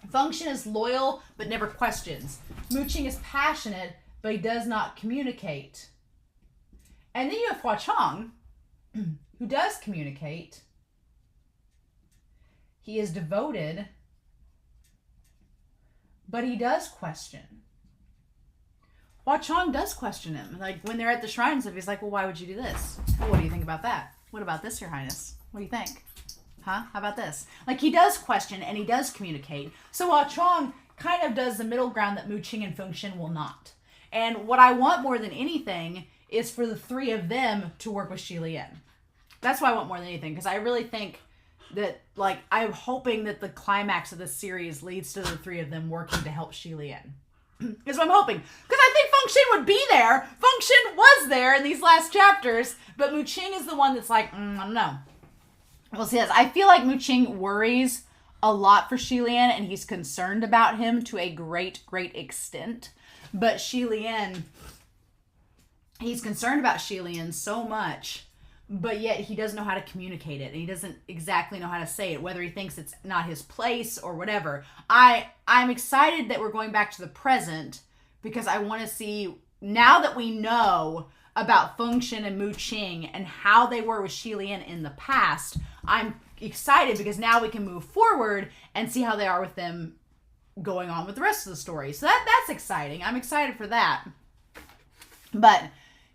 Fengshen is loyal, but never questions. Mu Qing is passionate, but he does not communicate. And then you have Hua Chong, who does communicate. He is devoted, but he does question. Hua Chong does question him. Like, when they're at the shrine and stuff, he's like, well, why would you do this? Well, what do you think about that? What about this, Your Highness? What do you think? Huh? How about this? Like, he does question and he does communicate. So Hua Chong kind of does the middle ground that Mu Qing and Fengshen will not. And what I want more than anything is for the three of them to work with Xie Lian. That's what I want more than anything, because I really think that, like, I'm hoping that the climax of this series leads to the three of them working to help Xie Lian. Is what I'm hoping. Because I think Fengshen would be there. Fengshen was there in these last chapters, but Mu Qing is the one that's like, I don't know. We'll see this. I feel like Mu Qing worries a lot for Xie Lian, and he's concerned about him to a great, great extent. But Xie Lian, he's concerned about Xie Lian so much, but yet he doesn't know how to communicate it, and he doesn't exactly know how to say it, whether he thinks it's not his place or whatever. I'm excited that we're going back to the present, because I want to see, now that we know about Fengshen and Mu Qing and how they were with Xie Lian in the past, I'm excited because now we can move forward and see how they are with them going on with the rest of the story. So that's exciting. I'm excited for that. But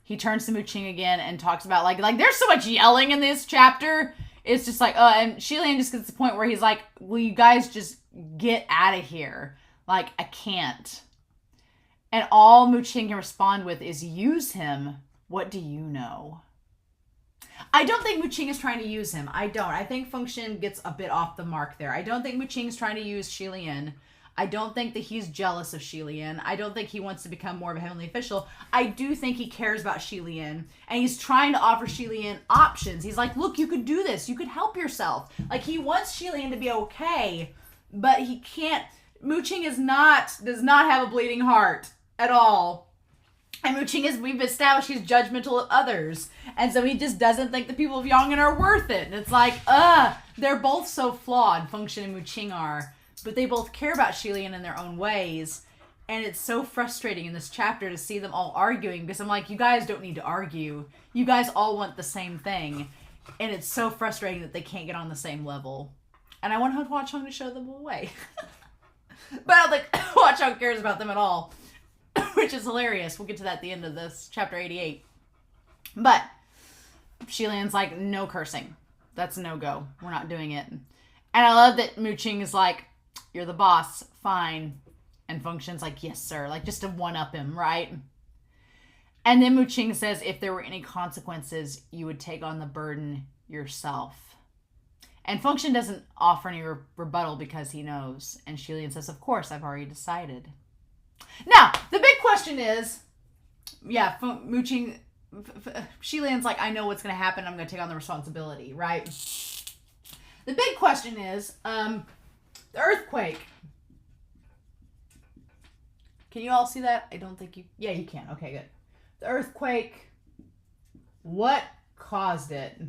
he turns to Mu Qing again and talks about, like there's so much yelling in this chapter. It's just like, and Xie Lian just gets to the point where he's like, will you guys just get out of here? Like, I can't. And all Mu Qing can respond with is, use him. What do you know? I don't think Mu Qing is trying to use him. I don't. I think Fengshen gets a bit off the mark there. I don't think Mu Qing is trying to use Xie Lian. I don't think that he's jealous of Xie Lian. I don't think he wants to become more of a heavenly official. I do think he cares about Xie Lian, and he's trying to offer Xie Lian options. He's like, look, you could do this. You could help yourself. Like, he wants Xie Lian to be okay, but he can't. Mu Qing does not have a bleeding heart at all. And Mu Qing, we've established, he's judgmental of others. And so he just doesn't think the people of Yong'an are worth it. And it's like, they're both so flawed, Fengshen and Mu Qing are. But they both care about Xie Lian in their own ways. And it's so frustrating in this chapter to see them all arguing, because I'm like, you guys don't need to argue. You guys all want the same thing. And it's so frustrating that they can't get on the same level. And I want Hua Chong to show them a way. But I don't think Hua Chong cares about them at all. Which is hilarious. We'll get to that at the end of this, chapter 88. But Xie Lian's like, no cursing. That's a no-go. We're not doing it. And I love that Mu Qing is like, you're the boss, fine. And Fengshen's like, yes, sir. Like, just to one-up him, right? And then Mu Qing says, if there were any consequences, you would take on the burden yourself. And Fengshen doesn't offer any rebuttal because he knows. And Xie Lian says, of course, I've already decided. Now, the big question is, Mu Qing Xie Lian's like, I know what's going to happen. I'm going to take on the responsibility, right? The big question is, the earthquake. Can you all see that? I don't think you... Yeah, you can. Okay, good. The earthquake. What caused it?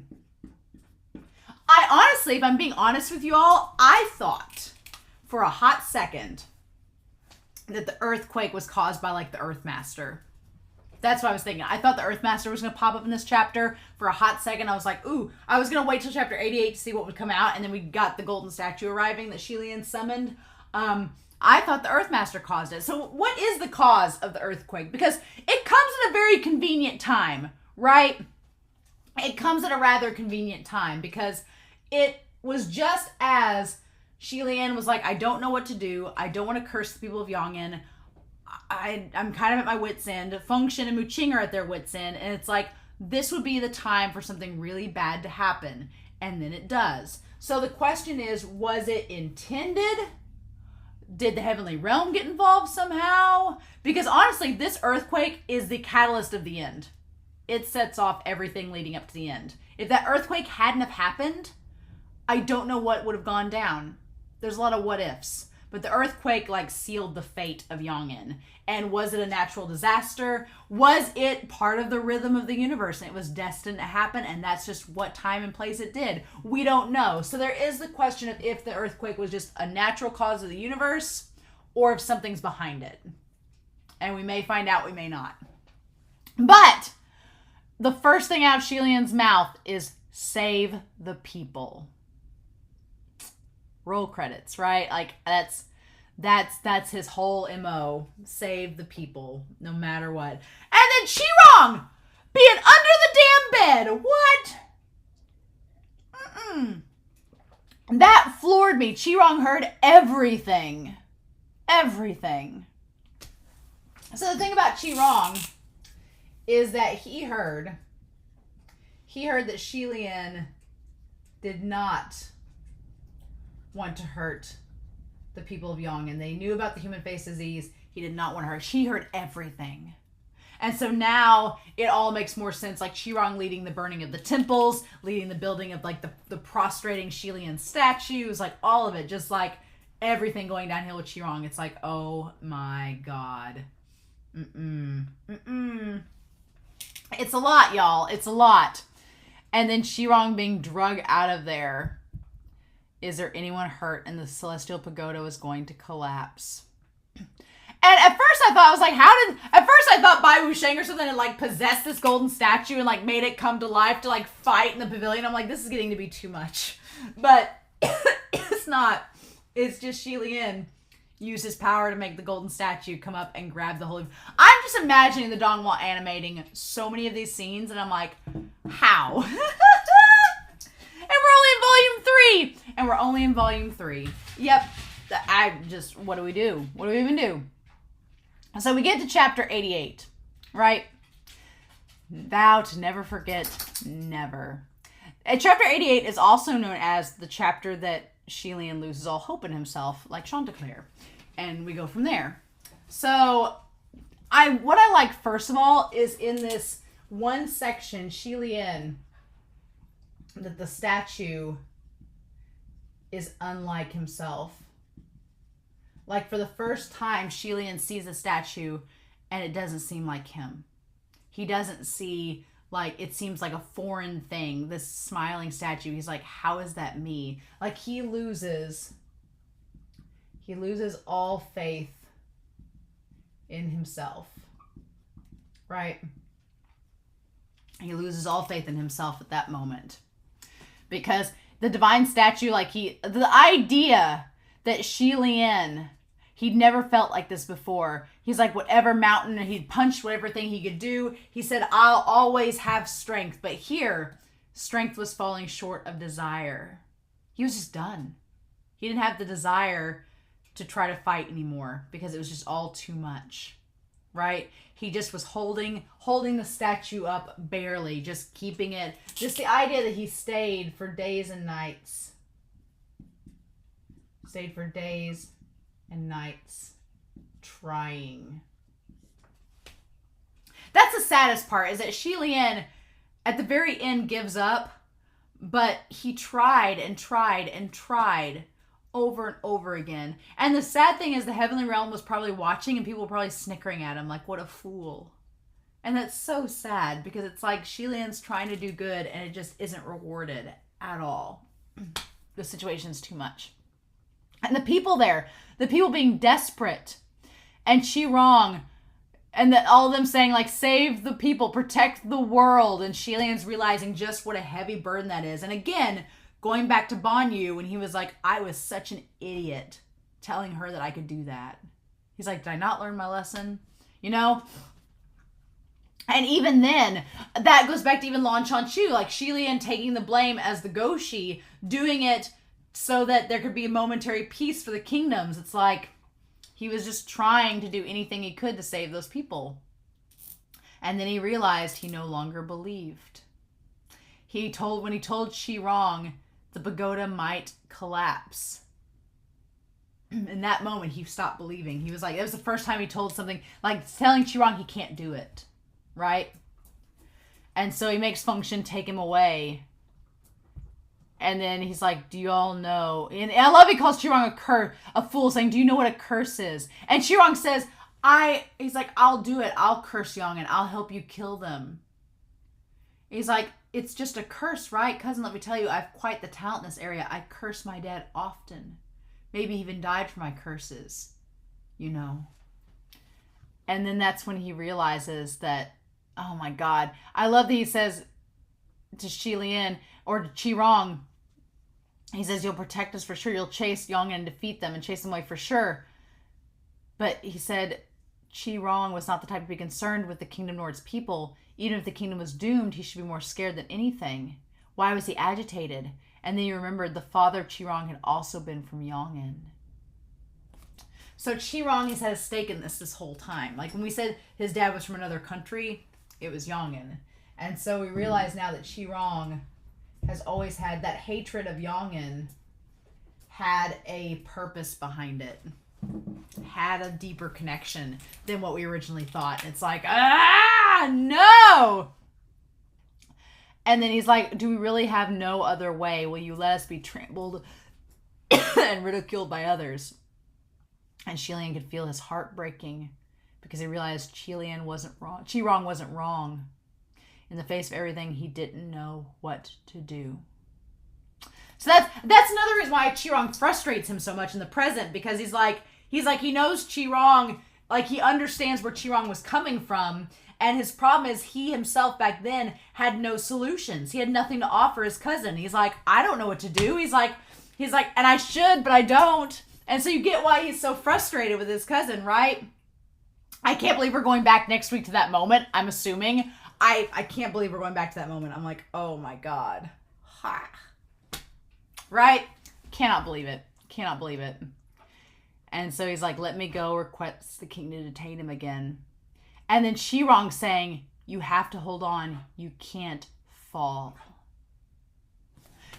I honestly, if I'm being honest with you all, I thought for a hot second that the earthquake was caused by like the Earthmaster. That's what I was thinking. I thought the Earthmaster was going to pop up in this chapter. For a hot second, I was like, ooh, I was going to wait till chapter 88 to see what would come out, and then we got the golden statue arriving that Xie Lian summoned. I thought the Earthmaster caused it. So what is the cause of the earthquake? Because it comes at a very convenient time, right? It comes at a rather convenient time because it was just as Xie Lian was like, I don't know what to do. I don't want to curse the people of Yongin. I'm kind of at my wit's end. Feng Xin and Mu Qing are at their wit's end. And it's like, this would be the time for something really bad to happen. And then it does. So the question is, was it intended? Did the heavenly realm get involved somehow? Because honestly, this earthquake is the catalyst of the end. It sets off everything leading up to the end. If that earthquake hadn't have happened, I don't know what would have gone down. There's a lot of what ifs. But the earthquake like sealed the fate of Yongin. And was it a natural disaster? Was it part of the rhythm of the universe and it was destined to happen and that's just what time and place it did? We don't know. So there is the question of if the earthquake was just a natural cause of the universe or if something's behind it. And we may find out, we may not. But the first thing out of Xie Lian's mouth is save the people. Roll credits, right? Like that's his whole MO. Save the people, no matter what. And then Qirong being under the damn bed. What? That floored me. Qirong heard everything. Everything. So the thing about Qirong is that he heard that Xie Lian did not want to hurt the people of Yongin. They knew about the human face disease. He did not want to hurt. She heard everything. And so now it all makes more sense. Like Qirong leading the burning of the temples, leading the building of like the prostrating Xie Lian statues, like all of it. Just like everything going downhill with Qirong. It's like, oh my God. It's a lot, y'all. It's a lot. And then Qirong being drug out of there. Is there anyone hurt? And the Celestial Pagoda was going to collapse. And at first I thought Bai Wusheng or something had like possessed this golden statue and like made it come to life to like fight in the pavilion. I'm like, this is getting to be too much. But it's not. It's just Xie Lian used his power to make the golden statue come up and grab the holy... I'm just imagining the Dongwon animating so many of these scenes and I'm like, how? And we're only in volume 3. Yep. What do we do? What do we even do? So we get to chapter 88, right? Vow to never forget, never. And chapter 88 is also known as the chapter that Xie Lian loses all hope in himself, like Chanticleer. And we go from there. So what I like first of all is in this one section, Xie Lian, that the statue is unlike himself. Like for the first time, Xie Lian sees a statue and it doesn't seem like him. He doesn't see, like, it seems like a foreign thing, this smiling statue. He's like, how is that me? Like he loses all faith in himself, right? He loses all faith in himself at that moment. Because the divine statue, like the idea that Xie Lian, he'd never felt like this before. He's like, whatever mountain, he'd punched whatever thing he could do. He said, I'll always have strength. But here, strength was falling short of desire. He was just done. He didn't have the desire to try to fight anymore because it was just all too much, right? He just was holding the statue up barely, just keeping it. Just the idea that he stayed for days and nights. Stayed for days and nights trying. That's a saddest part is that Xie Lian at the very end gives up, but he tried and tried and tried over and over again. And the sad thing is the heavenly realm was probably watching and people were probably snickering at him like, what a fool. And that's so sad because it's like Xie Lian's trying to do good and it just isn't rewarded at all. The situation's too much. And the people there, the people being desperate, and Xi Rong, and all of them saying like, save the people, protect the world. And Xie Lian's realizing just what a heavy burden that is. And again, going back to Banyu when he was like, I was such an idiot telling her that I could do that. He's like, did I not learn my lesson? You know? And even then, that goes back to even Lan Chanchu, like Xie Lian taking the blame as the Goshi, doing it so that there could be a momentary peace for the kingdoms. It's like he was just trying to do anything he could to save those people. And then he realized he no longer believed. When he told Xi Rong the pagoda might collapse. In that moment, he stopped believing. He was like, it was the first time he told something, like telling Xi Rong he can't do it. Right? And so he makes Feng Shen take him away. And then he's like, do you all know? And I love he calls Xi Rong a fool, saying, do you know what a curse is? And Xi Rong says, he's like, I'll do it. I'll curse Yong'an. I'll help you kill them. He's like, it's just a curse, right? Cousin, let me tell you, I have quite the talent in this area. I curse my dad often. Maybe even died for my curses. You know. And then that's when he realizes that, oh my God. I love that he says to Xie Lian, or to Xi Rong, he says, you'll protect us for sure. You'll chase Yong'an and defeat them and chase them away for sure. But he said Xi Rong was not the type to be concerned with the kingdom nor its people. Even if the kingdom was doomed, he should be more scared than anything. Why was he agitated? And then he remembered the father of Xi Rong had also been from Yong'an. So Xi Rong has had a stake in this whole time. Like when we said his dad was from another country, it was Yong'an. And so we realize now that Xi Rong has always had that hatred of Yong'an, had a purpose behind it, had a deeper connection than what we originally thought. It's like, no! And then he's like, do we really have no other way? Will you let us be trampled and ridiculed by others? And Xie Lian could feel his heart breaking because he realized Xi Rong wasn't wrong. In the face of everything, he didn't know what to do. So that's another reason why Xi Rong frustrates him so much in the present, because he's like he knows Xi Rong, like he understands where Xi Rong was coming from, and his problem is he himself back then had no solutions. He had nothing to offer his cousin. He's like, I don't know what to do. He's like, and I should, but I don't. And so you get why he's so frustrated with his cousin, right? I can't believe we're going back next week to that moment, I'm assuming. I can't believe we're going back to that moment. I'm like, oh my God. Ha. Right? Cannot believe it. Cannot believe it. And so he's like, let me go request the king to detain him again. And then Xi Rong saying, you have to hold on. You can't fall.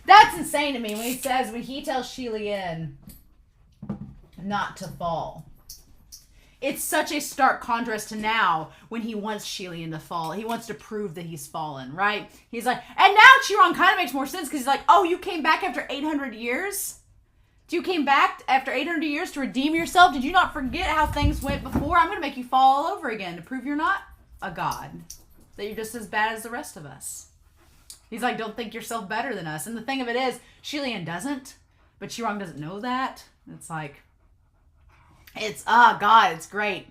That's insane to me when he tells Xie Lian not to fall. It's such a stark contrast to now when he wants Xie Lian to fall. He wants to prove that he's fallen, right? He's like, and now Xi Rong kind of makes more sense because he's like, oh, you came back after 800 years? You came back after 800 years to redeem yourself? Did you not forget how things went before? I'm going to make you fall all over again to prove you're not a god. That you're just as bad as the rest of us. He's like, don't think yourself better than us. And the thing of it is, Xie Lian doesn't. But Xi Rong doesn't know that. It's like, God, it's great.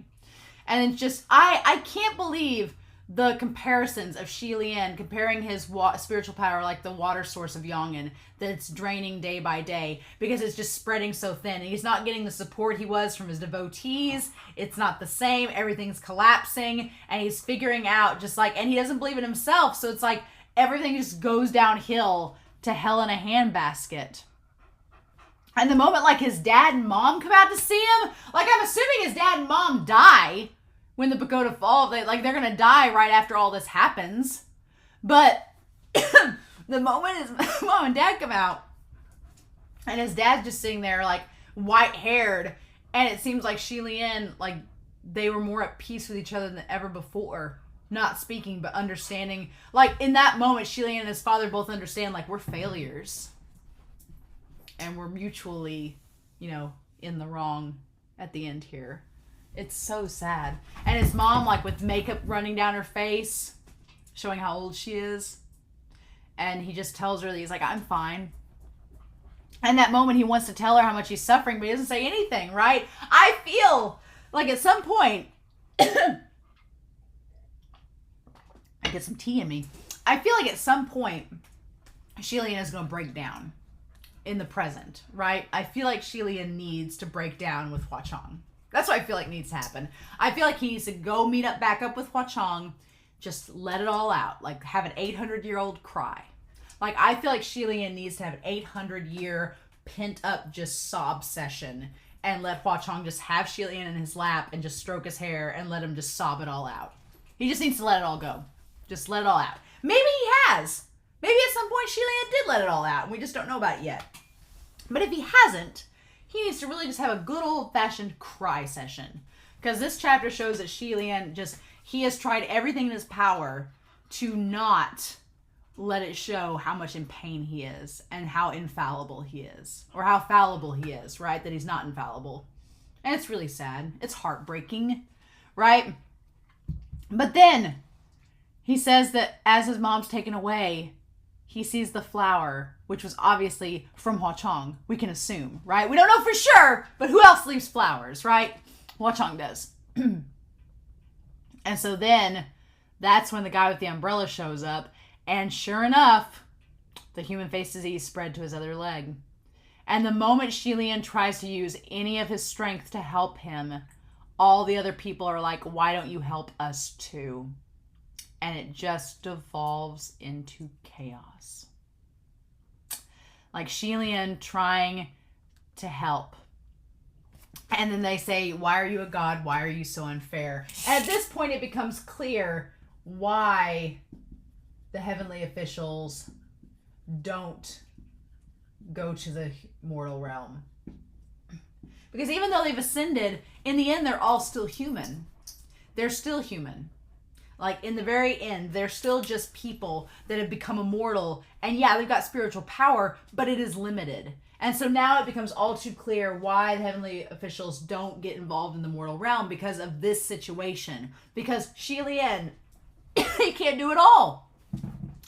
And it's just, I can't believe the comparisons of Xie Lian comparing his spiritual power like the water source of Yong'an that's draining day by day because it's just spreading so thin. And he's not getting the support he was from his devotees. It's not the same. Everything's collapsing. And he's figuring out just like, and he doesn't believe in himself. So it's like everything just goes downhill to hell in a handbasket. And the moment like his dad and mom come out to see him, like I'm assuming his dad and mom die when the pagoda falls. They're going to die right after all this happens. But the moment his mom and dad come out, and his dad's just sitting there like white-haired, and it seems like Xie Lian, like they were more at peace with each other than ever before. not speaking, but understanding. Like, in that moment, Xie Lian and his father both understand, like, we're failures. And we're mutually, in the wrong at the end here. It's so sad. And his mom, like, with makeup running down her face, showing how old she is. And he just tells her that he's like, I'm fine. And that moment, he wants to tell her how much he's suffering, but he doesn't say anything, right? I feel like at some point, I get some tea in me. I feel like at some point, Xie Lian is going to break down in the present, right? I feel like Xie Lian needs to break down with Hua Chong. That's what I feel like needs to happen. I feel like he needs to go back up with Hua Chong, just let it all out, like have an 800-year-old cry. Like, I feel like Xie Lian needs to have an 800-year pent-up just sob session and let Hua Chong just have Xie Lian in his lap and just stroke his hair and let him just sob it all out. He just needs to let it all go. Just let it all out. Maybe he has. Maybe at some point Xie Lian did let it all out and we just don't know about it yet. But if he hasn't, he needs to really just have a good old-fashioned cry session. Because this chapter shows that Xie Lian he has tried everything in his power to not let it show how much in pain he is and how infallible he is. Or how fallible he is, right? That he's not infallible. And it's really sad. It's heartbreaking, right? But then he says that as his mom's taken away, he sees the flower, which was obviously from Hua Chong. We can assume, right? We don't know for sure, but who else leaves flowers, right? Hua Chong does. And so then that's when the guy with the umbrella shows up. And sure enough, the human face disease spread to his other leg. And the moment Xie Lian tries to use any of his strength to help him, all the other people are like, why don't you help us too? And it just devolves into chaos. Like Xie Lian trying to help. And then they say, why are you a god? Why are you so unfair? And at this point, it becomes clear why the heavenly officials don't go to the mortal realm. Because even though they've ascended, in the end, they're all still human. They're still human. Like, in the very end, they're still just people that have become immortal. And yeah, they've got spiritual power, but it is limited. And so now it becomes all too clear why the heavenly officials don't get involved in the mortal realm because of this situation. Because Xie Lian, he can't do it all.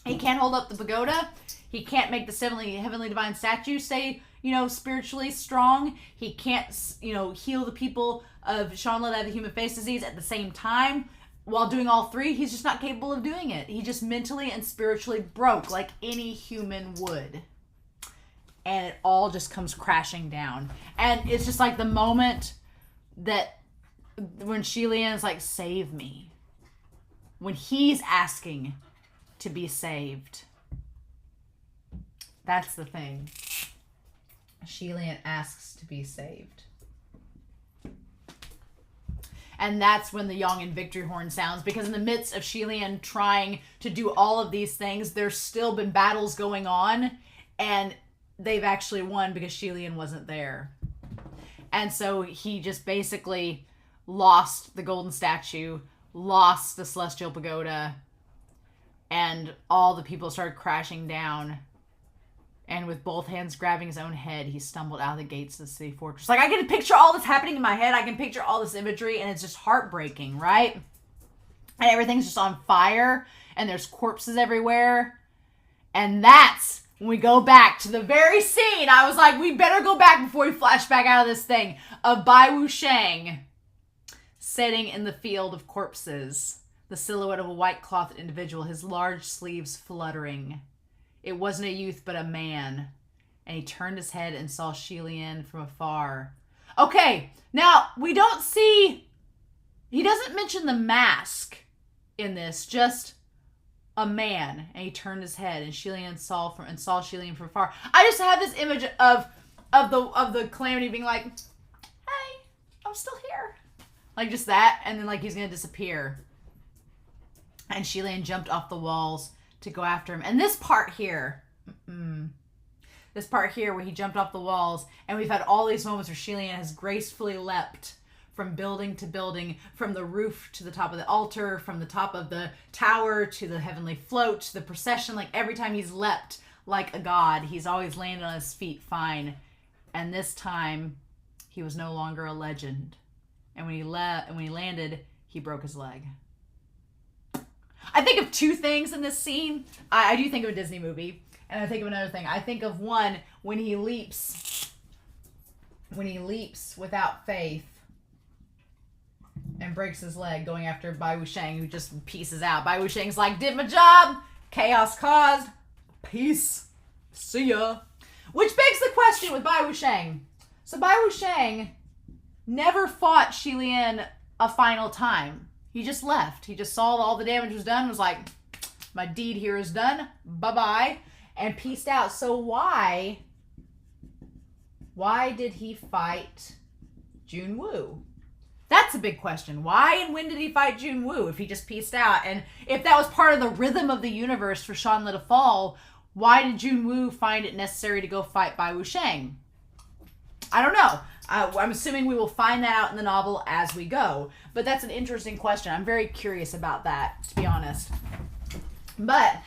He can't hold up the pagoda. He can't make the heavenly divine statue stay, spiritually strong. He can't, heal the people of Shanla that have the human face disease at the same time. While doing all three, he's just not capable of doing it. He just mentally and spiritually broke like any human would. And it all just comes crashing down. And it's just like the moment that when Xie Lian is like, save me. When he's asking to be saved. That's the thing. Xie Lian asks to be saved. And that's when the Yongin victory horn sounds. Because in the midst of Xie Lian trying to do all of these things, there's still been battles going on. And they've actually won because Xie Lian wasn't there. And so he just basically lost the golden statue, lost the celestial pagoda, and all the people started crashing down. And with both hands grabbing his own head, he stumbled out of the gates of the city fortress. Like, I can picture all this happening in my head. I can picture all this imagery, and it's just heartbreaking, right? And everything's just on fire, and there's corpses everywhere. And that's when we go back to the very scene. I was like, we better go back before we flash back out of this thing. Of Bai Wusheng sitting in the field of corpses. The silhouette of a white-clothed individual, his large sleeves fluttering. It wasn't a youth, but a man. And he turned his head and saw Xie Lian from afar. Okay, now, we don't see... He doesn't mention the mask in this, just a man. And he turned his head, and Xie Lian saw Xie Lian from afar. I just have this image of the Calamity being like, hey, I'm still here. Like, just that, and then, like, he's gonna disappear. And Xie Lian jumped off the walls to go after him. And this part here, where he jumped off the walls, and we've had all these moments where Xie Lian has gracefully leapt from building to building, from the roof to the top of the altar, from the top of the tower to the heavenly float, to the procession. Like every time he's leapt like a god, he's always landed on his feet fine. And this time, he was no longer a legend. And when he landed, he broke his leg. I think of two things in this scene. I do think of a Disney movie. And I think of another thing. I think of one, when he leaps without faith and breaks his leg going after Bai Wuxiang, who just pieces out. Bai Wuxiang's like, did my job, chaos caused, peace, see ya. Which begs the question with Bai Wuxiang. So Bai Wuxiang never fought Xie Lian a final time. He just left. He just saw all the damage was done and was like, my deed here is done, bye-bye, and peaced out. So why did he fight Junwu? That's a big question. Why and when did he fight Junwu if he just peaced out? And if that was part of the rhythm of the universe for Shanla to fall, why did Junwu find it necessary to go fight Bai Wuxiang? I don't know. I'm assuming we will find that out in the novel as we go. But that's an interesting question. I'm very curious about that, to be honest. But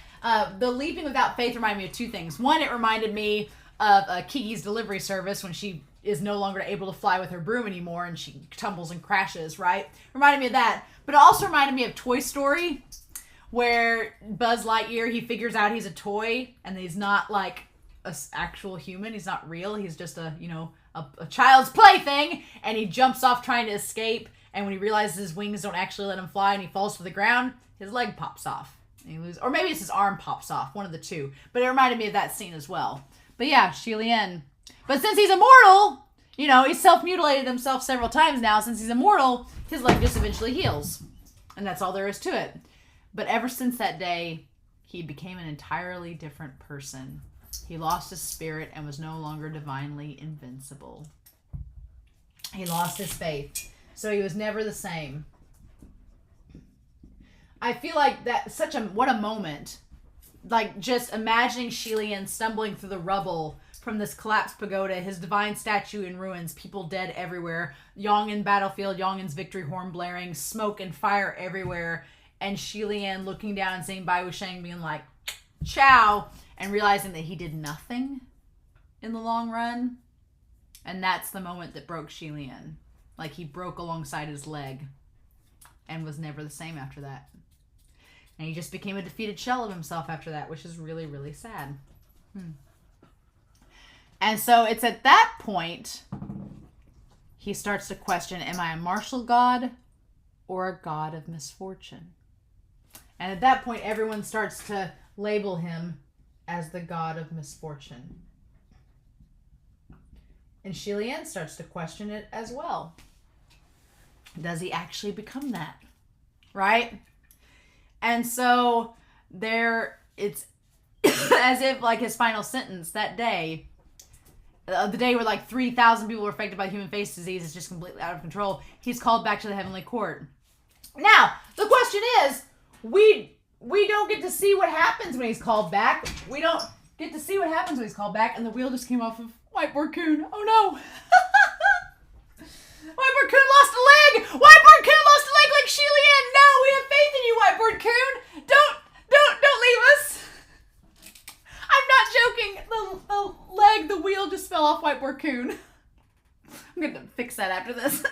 the leaping without faith reminded me of two things. One, it reminded me of Kiki's delivery service when she is no longer able to fly with her broom anymore and she tumbles and crashes, right? Reminded me of that. But it also reminded me of Toy Story, where Buzz Lightyear, he figures out he's a toy and he's not like an actual human. He's not real. He's just a child's plaything, and he jumps off trying to escape, and when he realizes his wings don't actually let him fly and he falls to the ground, his leg pops off. And he loses, or maybe it's his arm pops off, one of the two. But it reminded me of that scene as well. But yeah, Xie Lian. But since he's immortal, he's self-mutilated himself several times now. Since he's immortal, his leg just eventually heals. And that's all there is to it. But ever since that day, he became an entirely different person. He lost his spirit and was no longer divinely invincible. He lost his faith. So he was never the same. I feel like what a moment. Like, just imagining Xie Lian stumbling through the rubble from this collapsed pagoda, his divine statue in ruins, people dead everywhere, Yong'an battlefield, Yong'an's victory horn blaring, smoke and fire everywhere, and Xie Lian looking down and seeing Bai Wuxiang being like, ciao, and realizing that he did nothing in the long run. And that's the moment that broke Xie Lian. Like, he broke alongside his leg and was never the same after that. And he just became a defeated shell of himself after that, which is really, really sad. And so it's at that point he starts to question, am I a martial god or a god of misfortune? And at that point, everyone starts to label him as the god of misfortune. And Xie Lian starts to question it as well. Does he actually become that? Right? And so it's as if like his final sentence that day, the day where like 3,000 people were affected by human face disease is just completely out of control. He's called back to the heavenly court. Now, the question is, we don't get to see what happens when he's called back. We don't get to see what happens when he's called back, and the wheel just came off of Whiteboard Coon. Oh no! Whiteboard Coon lost a leg! Whiteboard Coon lost a leg like Xie Lian! No, we have faith in you, Whiteboard Coon! Don't leave us! I'm not joking. The wheel just fell off Whiteboard Coon. I'm gonna fix that after this.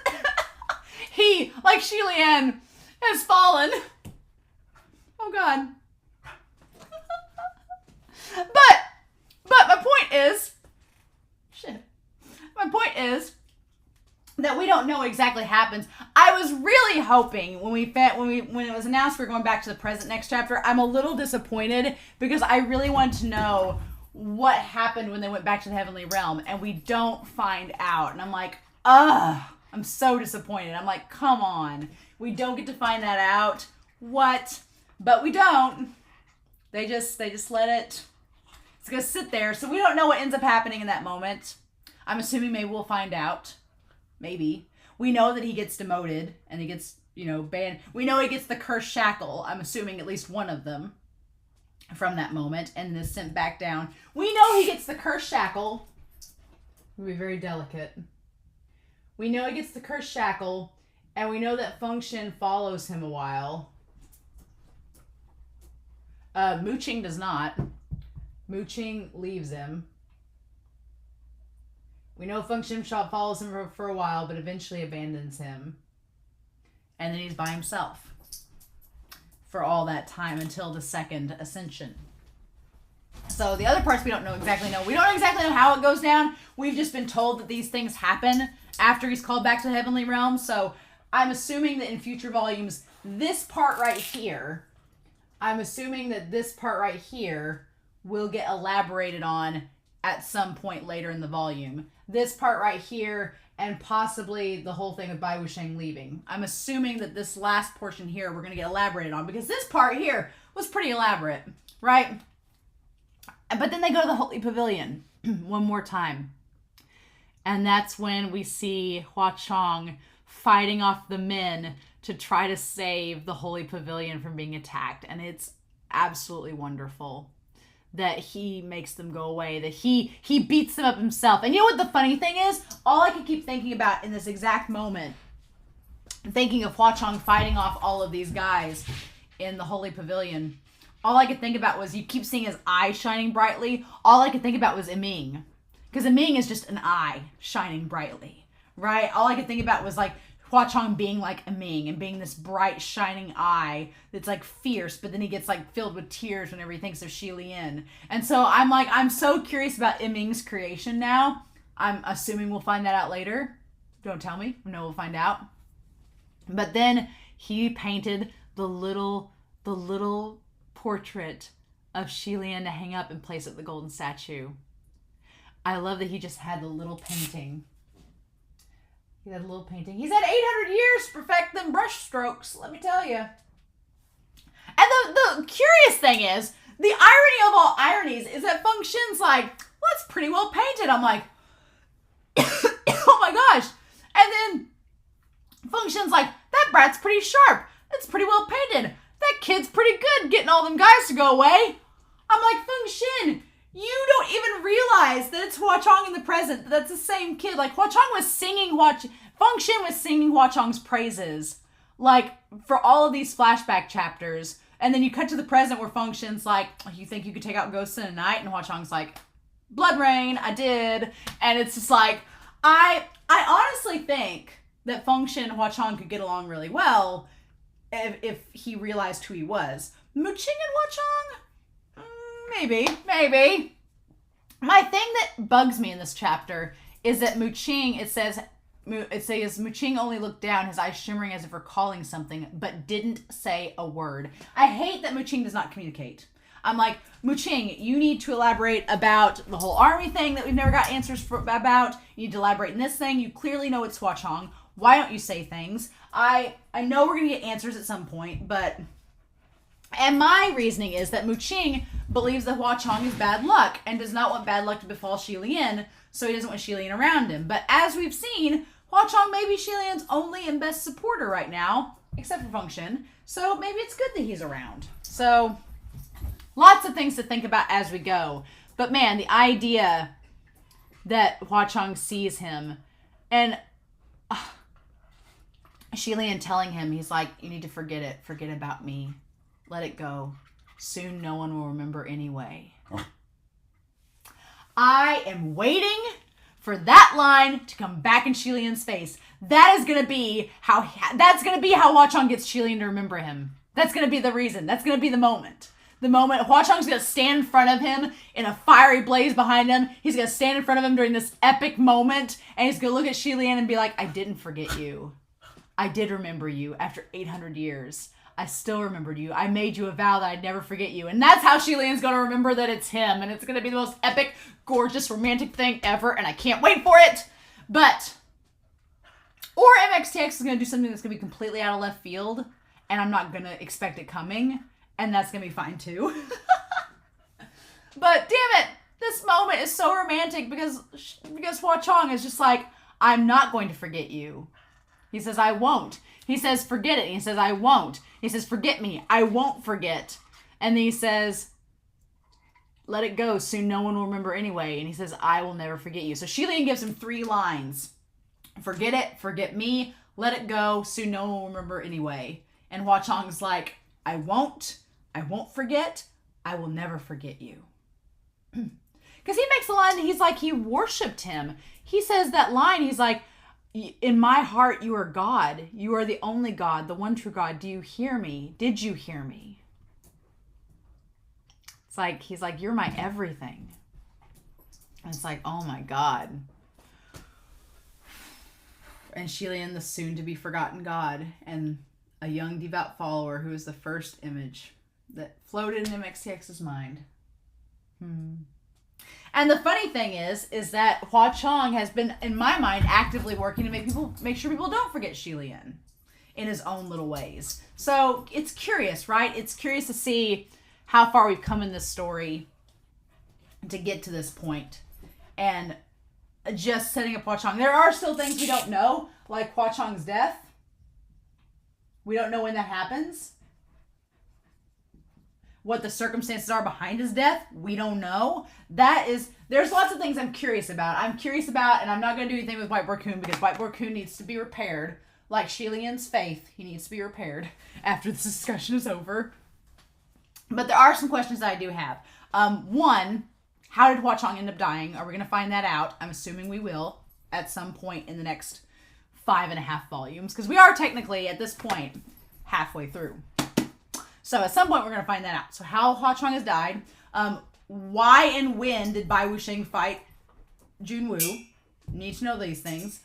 He, like Xie Lian, has fallen. Oh God. But my point is, that we don't know what exactly happens. I was really hoping when it was announced we're going back to the present next chapter, I'm a little disappointed because I really wanted to know what happened when they went back to the heavenly realm, and we don't find out. And I'm like, I'm so disappointed. I'm like, come on. We don't get to find that out. What? But we don't. They just let it. It's gonna sit there. So we don't know what ends up happening in that moment. I'm assuming maybe we'll find out. Maybe. We know that he gets demoted and he gets, banned. We know he gets the cursed shackle. I'm assuming at least one of them from that moment and is sent back down. We know he gets the cursed shackle. We'll be very delicate. We know he gets the cursed shackle, and we know that Function follows him a while. Mooching does not. Mooching leaves him. We know Function follows him for a while, but eventually abandons him. And then he's by himself for all that time until the second ascension. So the other parts we don't exactly know. We don't exactly know how it goes down. We've just been told that these things happen after he's called back to the heavenly realm. So I'm assuming that in future volumes, this part right here, will get elaborated on at some point later in the volume. This part right here, and possibly the whole thing of Bai Wusheng leaving. I'm assuming that this last portion here we're going to get elaborated on, because this part here was pretty elaborate, right? But then they go to the Holy Pavilion one more time. And that's when we see Hua Chong fighting off the men to try to save the Holy Pavilion from being attacked. And it's absolutely wonderful that he makes them go away, that he beats them up himself. And you know what the funny thing is? All I could keep thinking about in this exact moment, thinking of Hua Chong fighting off all of these guys in the Holy Pavilion, all I could think about was, you keep seeing his eye shining brightly. All I could think about was Ming. Because Ming is just an eye shining brightly, right? All I could think about was like Hua Chong being like Ming and being this bright shining eye that's like fierce, but then he gets like filled with tears whenever he thinks of Xie Lian. And so I'm so curious about Ming's creation now. I'm assuming we'll find that out later. Don't tell me. No, we'll find out. But then he painted the little portrait of Xie Lian to hang up and place at the golden statue. I love that he just had the little painting. He had 800 years to perfect them brush strokes, let me tell you. And the curious thing is, the irony of all ironies is that Function's like, well, that's pretty well painted. I'm like, oh my gosh. And then Function's like, that brat's pretty sharp. That's pretty well painted. That kid's pretty good getting all them guys to go away. I'm like, Function, you don't even realize that it's Hua Chong in the present. That's the same kid. Like, Function was singing Hua Chong's praises, like, for all of these flashback chapters. And then you cut to the present where Function's like, you think you could take out ghosts in a night? And Hua Chong's like, blood rain, I did. And it's just like, I honestly think that Function and Hua Chong could get along really well if he realized who he was. Mooching and Hua Chong? Maybe. My thing that bugs me in this chapter is that Mooching, it says Mooching only looked down, his eyes shimmering as if recalling something, but didn't say a word. I hate that Mooching does not communicate. I'm like, Mooching, you need to elaborate about the whole army thing that we've never got answers about. You need to elaborate in this thing. You clearly know it's Hua Chong. Why don't you say things? I know we're going to get answers at some point, but... And my reasoning is that Mooching believes that Hua Chong is bad luck and does not want bad luck to befall Xie Lian, so he doesn't want Xie Lian around him. But as we've seen, Hua Chong may be Xie Lian's only and best supporter right now, except for Function, so maybe it's good that he's around. So, lots of things to think about as we go. But man, the idea that Hua Chong sees him, and Xie Lian telling him, he's like, you need to forget it. Forget about me. Let it go. Soon no one will remember anyway. I am waiting for that line to come back in Xie Lian's face. That's gonna be how Hua Chong gets Xie Lian to remember him. That's gonna be the reason. That's gonna be the moment. The moment Hua Chong's gonna stand in front of him in a fiery blaze behind him. He's gonna stand in front of him during this epic moment, and he's gonna look at Xie Lian and be like, I didn't forget you. I did remember you after 800 years. I still remembered you. I made you a vow that I'd never forget you. And that's how Xie Lian's going to remember that it's him. And it's going to be the most epic, gorgeous, romantic thing ever. And I can't wait for it. Or MXTX is going to do something that's going to be completely out of left field. And I'm not going to expect it coming. And that's going to be fine too. But damn it. This moment is so romantic because Hua Chong is just like, I'm not going to forget you. He says, I won't. He says, forget it. He says, I won't. He says, forget me. I won't forget. And then he says, let it go. Soon no one will remember anyway. And he says, I will never forget you. So Xie Lian gives him 3 lines Forget it, forget me, let it go, soon no one will remember anyway. And Hua Chong's like, I won't forget, I will never forget you. Because he makes a line, he's like, he worshipped him. He says that line, he's like, in my heart you are God. You are the only God, the one true God. Do you hear me? Did you hear me? It's like, he's like, you're my everything. And it's like, oh my God. And Xie Lian, the soon-to-be forgotten God, and a young devout follower who is the first image that floated in MXTX's mind. And the funny thing is that Hua Chong has been, in my mind, actively working to make sure people don't forget Xie Lian in his own little ways. So it's curious, right? It's curious to see how far we've come in this story to get to this point. And just setting up Hua Chong. There are still things we don't know, like Hua Chong's death. We don't know when that happens. What the circumstances are behind his death, we don't know. There's lots of things I'm curious about. And I'm not going to do anything with White Raccoon because White Raccoon needs to be repaired. Like Xie Lian's faith, he needs to be repaired after this discussion is over. But there are some questions that I do have. One, how did Hua Chong end up dying? Are we going to find that out? I'm assuming we will at some point in the next 5.5 volumes because we are technically at this point halfway through. So at some point we're going to find that out. So how Hua Chong has died. Why and when did Bai Wuxing fight Junwu? Need to know these things.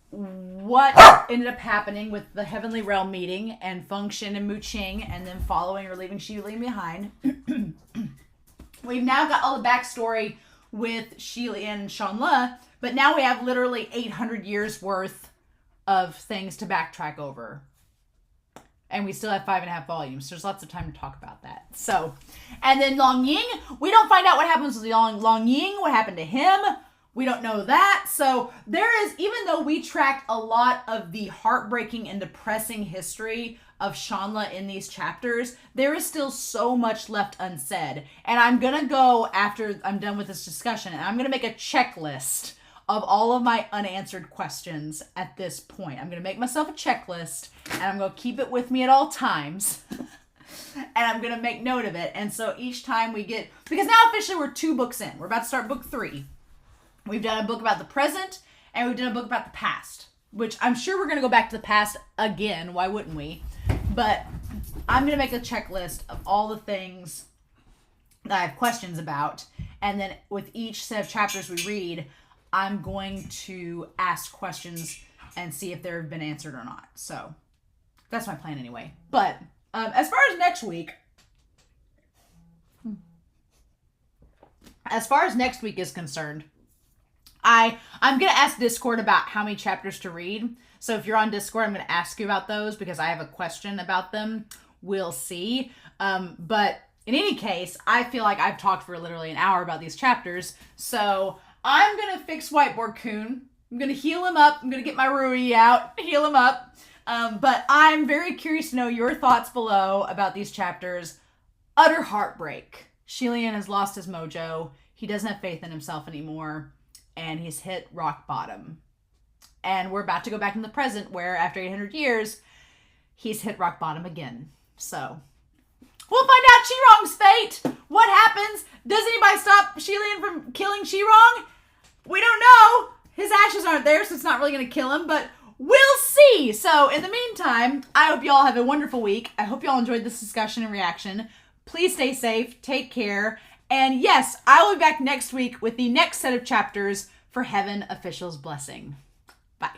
What ended up happening with the Heavenly Realm meeting and Feng Xin and Mu Qing and then following or leaving Xie Lian behind. We've now got all the backstory with Xie Lian and Shanle, but now we have literally 800 years worth of things to backtrack over. And we still have 5.5 volumes. So there's lots of time to talk about that. So, and then Long Ying, we don't find out what happens with Long Ying, what happened to him. We don't know that. So there is, even though we tracked a lot of the heartbreaking and depressing history of Shanle in these chapters, there is still so much left unsaid. And I'm going to go, after I'm done with this discussion, and I'm going to make a checklist of all of my unanswered questions at this point. I'm going to make myself a checklist, and I'm going to keep it with me at all times. And I'm going to make note of it. And so each time we get, because now officially we're 2 books in. We're about to start book 3. We've done a book about the present, and we've done a book about the past, which I'm sure we're going to go back to the past again. Why wouldn't we? But I'm going to make a checklist of all the things that I have questions about. And then with each set of chapters we read, I'm going to ask questions and see if they've been answered or not. So that's my plan anyway. But as far as next week is concerned, I'm going to ask Discord about how many chapters to read. So if you're on Discord, I'm going to ask you about those because I have a question about them. We'll see. But in any case, I feel like I've talked for literally an hour about these chapters. So I'm going to fix Whiteboard Coon. I'm going to heal him up. I'm going to get my Rui out, heal him up. But I'm very curious to know your thoughts below about these chapters. Utter heartbreak. Xie Lian has lost his mojo. He doesn't have faith in himself anymore. And he's hit rock bottom. And we're about to go back in the present where after 800 years, he's hit rock bottom again. So we'll find out Qirong's fate. What happens? Does anybody stop Xie Lian from killing Qirong? We don't know. His ashes aren't there, so it's not really going to kill him, but we'll see. So in the meantime, I hope you all have a wonderful week. I hope you all enjoyed this discussion and reaction. Please stay safe. Take care. And yes, I will be back next week with the next set of chapters for Heaven Official's Blessing. Bye.